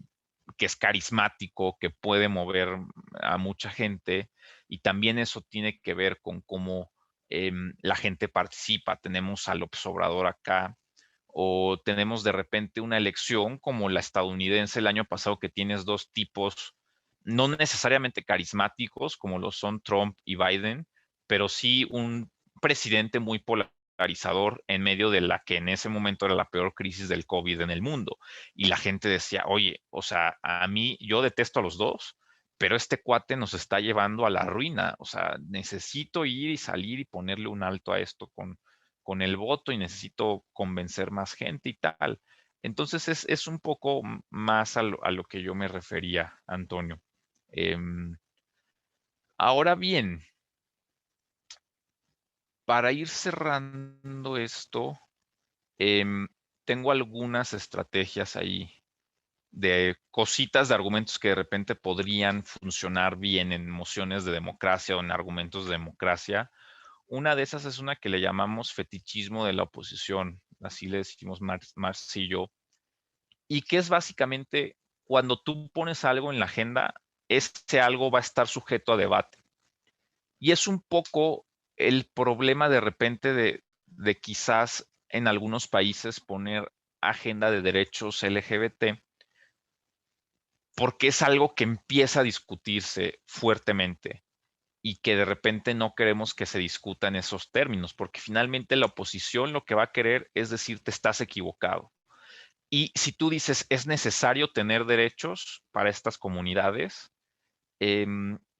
que es carismático, que puede mover a mucha gente, y también eso tiene que ver con cómo la gente participa. Tenemos al López Obrador acá, o tenemos de repente una elección como la estadounidense el año pasado, que tienes dos tipos, no necesariamente carismáticos como lo son Trump y Biden, pero sí un presidente muy polarizador en medio de la que en ese momento era la peor crisis del COVID en el mundo. Y la gente decía, oye, o sea, a mí yo detesto a los dos, pero este cuate nos está llevando a la ruina. O sea, necesito ir y salir y ponerle un alto a esto con el voto y necesito convencer más gente y tal. Entonces es un poco más a lo que yo me refería, Antonio. Em, ahora bien, para ir cerrando esto, em, tengo algunas estrategias ahí de cositas, de argumentos que de repente podrían funcionar bien en mociones de democracia o en argumentos de democracia. Una de esas es una que le llamamos fetichismo de la oposición, así le decimos Marx y yo, y que es básicamente cuando tú pones algo en la agenda, ese algo va a estar sujeto a debate. Y es un poco el problema de repente de quizás en algunos países poner agenda de derechos LGBT, porque es algo que empieza a discutirse fuertemente y que de repente no queremos que se discuta en esos términos, porque finalmente la oposición lo que va a querer es decir, te estás equivocado. Y si tú dices, es necesario tener derechos para estas comunidades,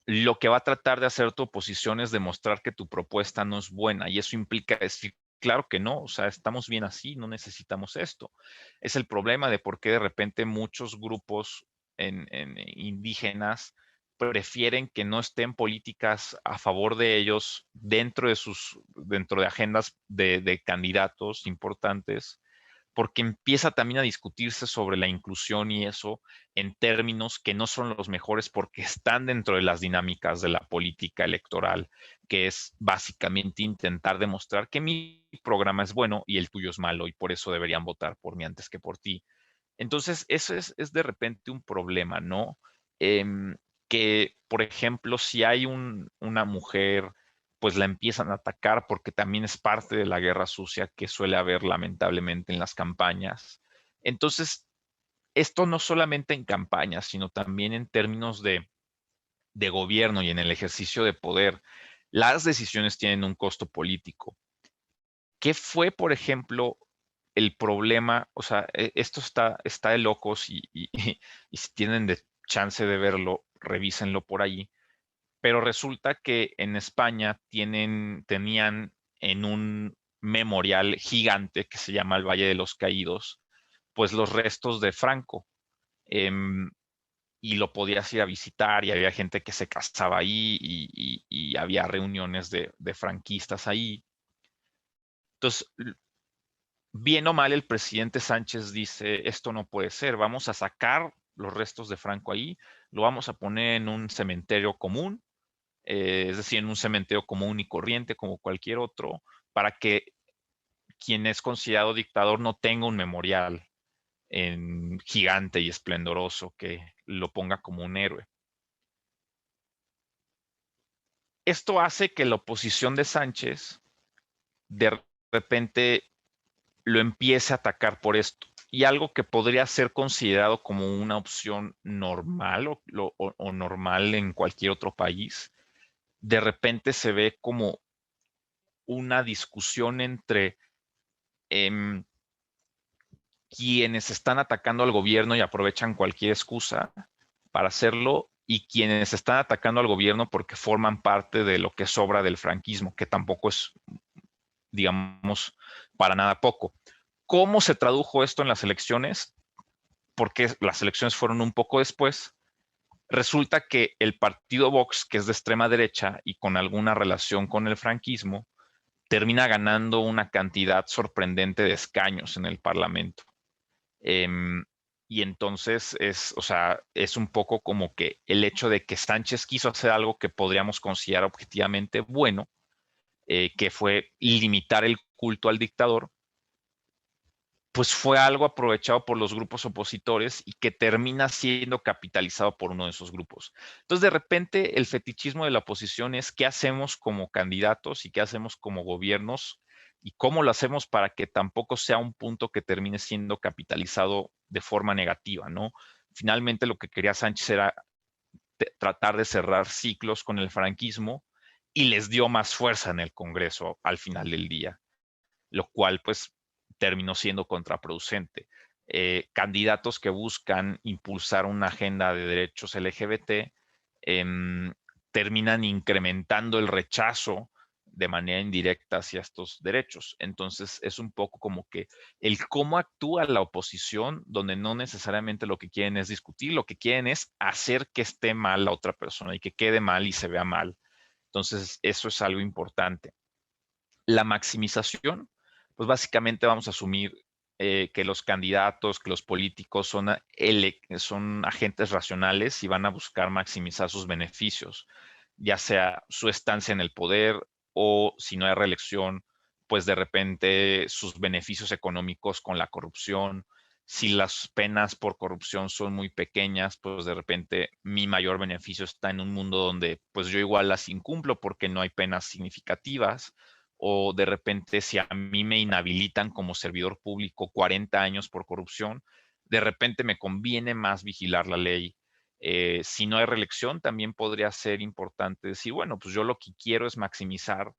lo que va a tratar de hacer tu oposición es demostrar que tu propuesta no es buena y eso implica decir, claro que no, o sea, estamos bien así, no necesitamos esto. Es el problema de por qué de repente muchos grupos en indígenas prefieren que no estén políticas a favor de ellos dentro de agendas de candidatos importantes, porque empieza también a discutirse sobre la inclusión y eso en términos que no son los mejores porque están dentro de las dinámicas de la política electoral, que es básicamente intentar demostrar que mi programa es bueno y el tuyo es malo y por eso deberían votar por mí antes que por ti. Entonces, eso es de repente un problema, ¿no? Que, por ejemplo, si hay una mujer, pues la empiezan a atacar porque también es parte de la guerra sucia que suele haber lamentablemente en las campañas. Entonces, esto no solamente en campañas, sino también en términos de gobierno y en el ejercicio de poder. Las decisiones tienen un costo político. ¿Qué fue, por ejemplo, el problema? O sea, esto está de locos y si tienen de chance de verlo, revísenlo por ahí. Pero resulta que en España tenían en un memorial gigante que se llama el Valle de los Caídos, pues los restos de Franco. em, y lo podías ir a visitar y había gente que se casaba ahí y había reuniones de franquistas ahí. Entonces, bien o mal, el presidente Sánchez dice, esto no puede ser, vamos a sacar los restos de Franco ahí, lo vamos a poner en un cementerio común, es decir, en un cementerio común y corriente como cualquier otro, para que quien es considerado dictador no tenga un memorial gigante y esplendoroso que lo ponga como un héroe. Esto hace que la oposición de Sánchez de repente lo empiece a atacar por esto. Y algo que podría ser considerado como una opción normal o normal en cualquier otro país, de repente se ve como una discusión entre em, quienes están atacando al gobierno y aprovechan cualquier excusa para hacerlo y quienes están atacando al gobierno porque forman parte de lo que sobra del franquismo, que tampoco es, digamos, para nada poco. ¿Cómo se tradujo esto en las elecciones? Porque las elecciones fueron un poco después. Resulta que el partido Vox, que es de extrema derecha y con alguna relación con el franquismo, termina ganando una cantidad sorprendente de escaños en el Parlamento. Y entonces o sea, es un poco como que el hecho de que Sánchez quiso hacer algo que podríamos considerar objetivamente bueno, que fue limitar el culto al dictador, pues fue algo aprovechado por los grupos opositores y que termina siendo capitalizado por uno de esos grupos. Entonces, de repente, el fetichismo de la oposición es qué hacemos como candidatos y qué hacemos como gobiernos y cómo lo hacemos para que tampoco sea un punto que termine siendo capitalizado de forma negativa, ¿no? Finalmente, lo que quería Sánchez era tratar de cerrar ciclos con el franquismo y les dio más fuerza en el Congreso al final del día, lo cual pues terminó siendo contraproducente. Candidatos que buscan impulsar una agenda de derechos LGBT terminan incrementando el rechazo de manera indirecta hacia estos derechos. Entonces es un poco como que el cómo actúa la oposición, donde no necesariamente lo que quieren es discutir, lo que quieren es hacer que esté mal la otra persona y que quede mal y se vea mal. Entonces eso es algo importante. La maximización, pues básicamente vamos a asumir que los candidatos, que los políticos son agentes racionales y van a buscar maximizar sus beneficios, ya sea su estancia en el poder o si no hay reelección, pues de repente sus beneficios económicos con la corrupción. Si las penas por corrupción son muy pequeñas, pues de repente mi mayor beneficio está en un mundo donde pues yo igual las incumplo porque no hay penas significativas, o de repente si a mí me inhabilitan como servidor público 40 años por corrupción, de repente me conviene más vigilar la ley. Si no hay reelección, también podría ser importante decir, bueno, pues yo lo que quiero es maximizar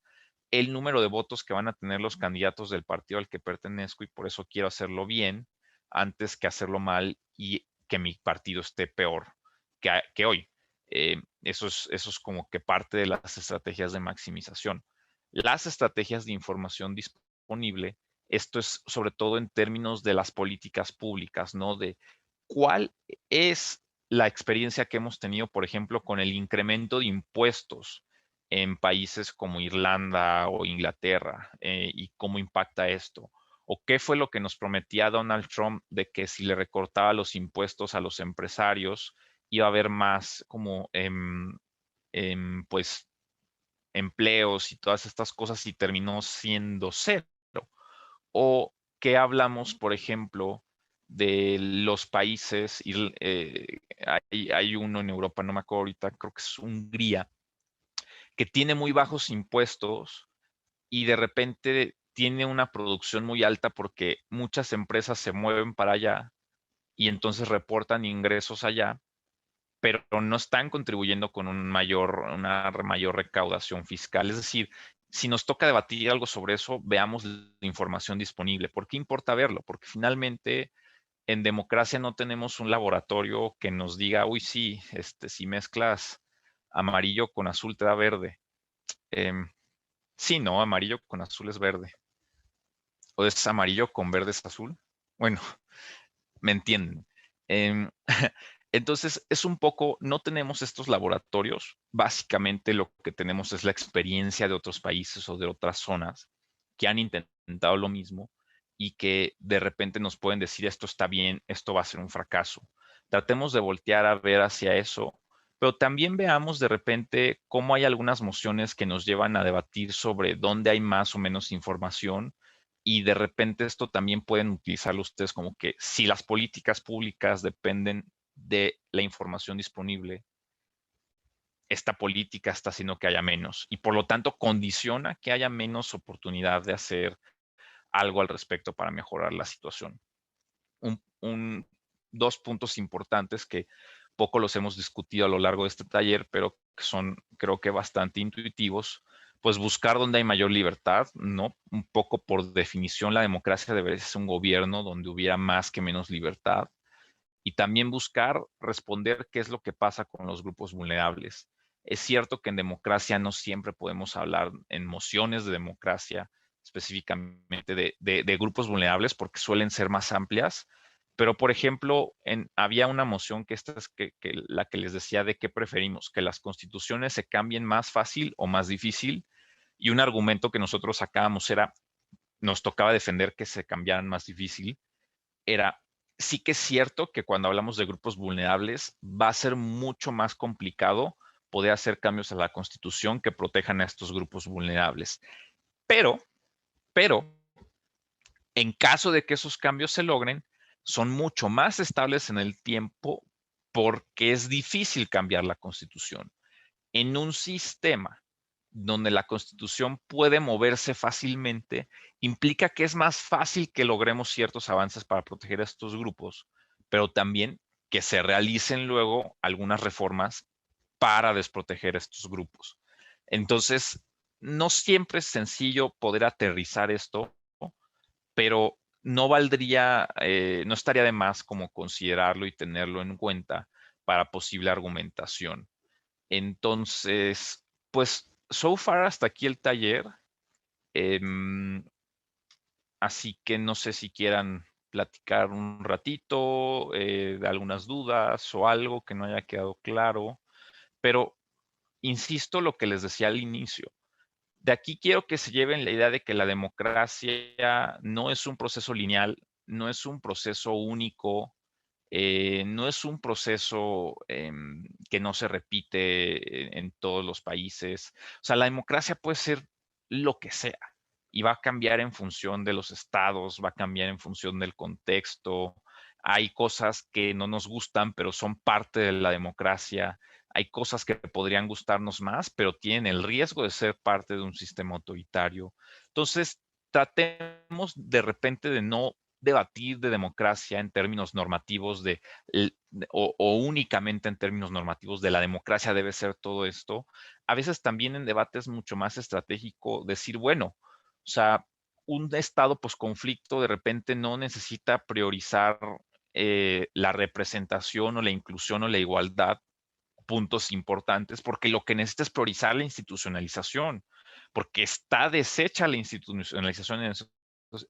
el número de votos que van a tener los candidatos del partido al que pertenezco y por eso quiero hacerlo bien antes que hacerlo mal y que mi partido esté peor que hoy. Eso es como que parte de las estrategias de maximización. Las estrategias de información disponible, esto es sobre todo en términos de las políticas públicas, ¿no? De cuál es la experiencia que hemos tenido, por ejemplo, con el incremento de impuestos en países como Irlanda o Inglaterra, y cómo impacta esto. ¿O qué fue lo que nos prometía Donald Trump de que si le recortaba los impuestos a los empresarios iba a haber más como pues empleos y todas estas cosas y terminó siendo cero? ¿O qué hablamos, por ejemplo, de los países? Hay uno en Europa, no me acuerdo ahorita, creo que es Hungría, que tiene muy bajos impuestos y de repente tiene una producción muy alta porque muchas empresas se mueven para allá y entonces reportan ingresos allá, pero no están contribuyendo con una mayor recaudación fiscal. Es decir, si nos toca debatir algo sobre eso, veamos la información disponible. ¿Por qué importa verlo? Porque finalmente en democracia no tenemos un laboratorio que nos diga, uy, sí, si mezclas amarillo con azul te da verde. Em, sí, no, amarillo con azul es verde. O es amarillo con verde es azul. Bueno, me entienden. Em, entonces, es un poco, no tenemos estos laboratorios. Básicamente lo que tenemos es la experiencia de otros países o de otras zonas que han intentado lo mismo y que de repente nos pueden decir esto está bien, esto va a ser un fracaso. Tratemos de voltear a ver hacia eso, pero también veamos de repente cómo hay algunas mociones que nos llevan a debatir sobre dónde hay más o menos información, y de repente esto también pueden utilizarlo ustedes como que si las políticas públicas dependen de la información disponible, esta política está haciendo que haya menos y por lo tanto condiciona que haya menos oportunidad de hacer algo al respecto para mejorar la situación. Dos puntos importantes que poco los hemos discutido a lo largo de este taller, pero que son, creo que, bastante intuitivos. Pues buscar donde hay mayor libertad, ¿no? Un poco por definición, la democracia debería ser un gobierno donde hubiera más que menos libertad. Y también buscar responder qué es lo que pasa con los grupos vulnerables. Es cierto que en democracia no siempre podemos hablar en mociones de democracia específicamente de grupos vulnerables porque suelen ser más amplias, pero por ejemplo, había una moción que esta es la que les decía de qué preferimos, que las constituciones se cambien más fácil o más difícil, y un argumento que nosotros sacábamos era, nos tocaba defender que se cambiaran más difícil, era, sí que es cierto que cuando hablamos de grupos vulnerables va a ser mucho más complicado poder hacer cambios a la Constitución que protejan a estos grupos vulnerables. Pero, pero, en caso de que esos cambios se logren, son mucho más estables en el tiempo porque es difícil cambiar la Constitución. En un sistema donde la Constitución puede moverse fácilmente, implica que es más fácil que logremos ciertos avances para proteger a estos grupos, pero también que se realicen luego algunas reformas para desproteger a estos grupos. Entonces, no siempre es sencillo poder aterrizar esto, pero no estaría de más como considerarlo y tenerlo en cuenta para posible argumentación. Entonces, pues, so far hasta aquí el taller. Em, Así que no sé si quieran platicar un ratito de algunas dudas o algo que no haya quedado claro, pero insisto lo que les decía al inicio. De aquí quiero que se lleven la idea de que la democracia no es un proceso lineal, no es un proceso único, no es un proceso que no se repite en todos los países. O sea, la democracia puede ser lo que sea y va a cambiar en función de los estados, va a cambiar en función del contexto. Hay cosas que no nos gustan, pero son parte de la democracia. Hay cosas que podrían gustarnos más, pero tienen el riesgo de ser parte de un sistema autoritario. Entonces, tratemos de repente de no debatir de democracia en términos normativos o únicamente en términos normativos de la democracia debe ser todo esto. A veces también en debates mucho más estratégico decir, bueno, o sea, un estado posconflicto de repente no necesita priorizar la representación o la inclusión o la igualdad, puntos importantes, porque lo que necesita es priorizar la institucionalización, porque está deshecha la institucionalización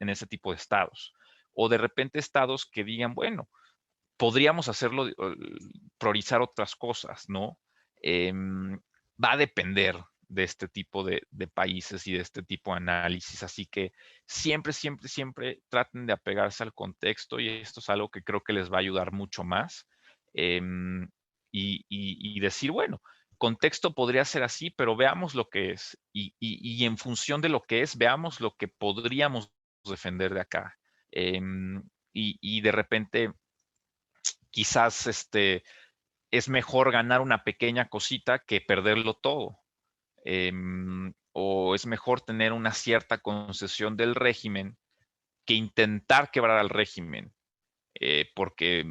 en ese tipo de estados. O de repente estados que digan, bueno, podríamos hacerlo, priorizar otras cosas, ¿no? Va a depender de este tipo de países y de este tipo de análisis. Así que siempre, siempre, siempre traten de apegarse al contexto y esto es algo que creo que les va a ayudar mucho más. Y decir, bueno, contexto podría ser así, pero veamos lo que es. Y en función de lo que es, veamos lo que podríamos defender de acá. Y de repente quizás es mejor ganar una pequeña cosita que perderlo todo. O es mejor tener una cierta concesión del régimen que intentar quebrar al régimen, porque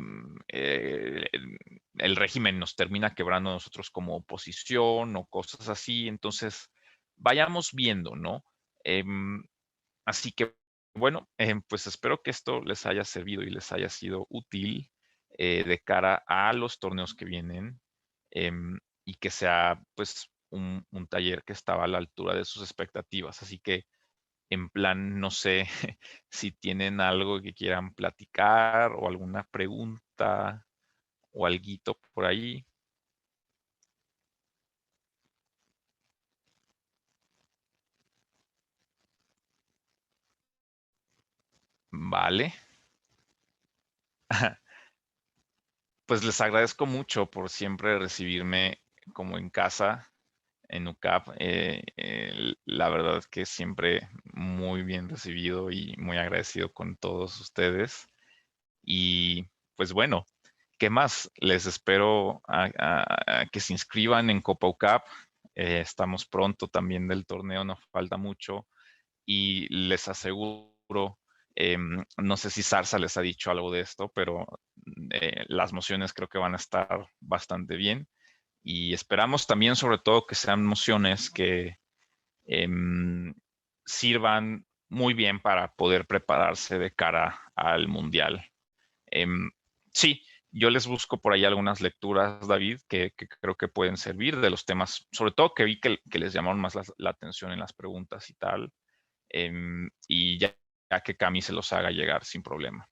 el régimen nos termina quebrando a nosotros como oposición o cosas así. Entonces, vayamos viendo, ¿no? Así que, bueno, pues espero que esto les haya servido y les haya sido útil de cara a los torneos que vienen y que sea, pues, un taller que estaba a la altura de sus expectativas. Así que, en plan, no sé si tienen algo que quieran platicar o alguna pregunta o alguito por ahí. Vale. Pues les agradezco mucho por siempre recibirme como en casa en UCAP. La verdad es que siempre muy bien recibido y muy agradecido con todos ustedes. Y pues bueno, ¿qué más? Les espero a que se inscriban en Copa UCAP. Estamos pronto también del torneo, nos falta mucho. Y les aseguro, no sé si Sarsa les ha dicho algo de esto, pero las mociones creo que van a estar bastante bien. Y esperamos también, sobre todo, que sean mociones que sirvan muy bien para poder prepararse de cara al Mundial. Sí, yo les busco por ahí algunas lecturas, David, que creo que pueden servir de los temas, sobre todo que vi que les llamaron más la atención en las preguntas y tal, y ya que Cami se los haga llegar sin problema.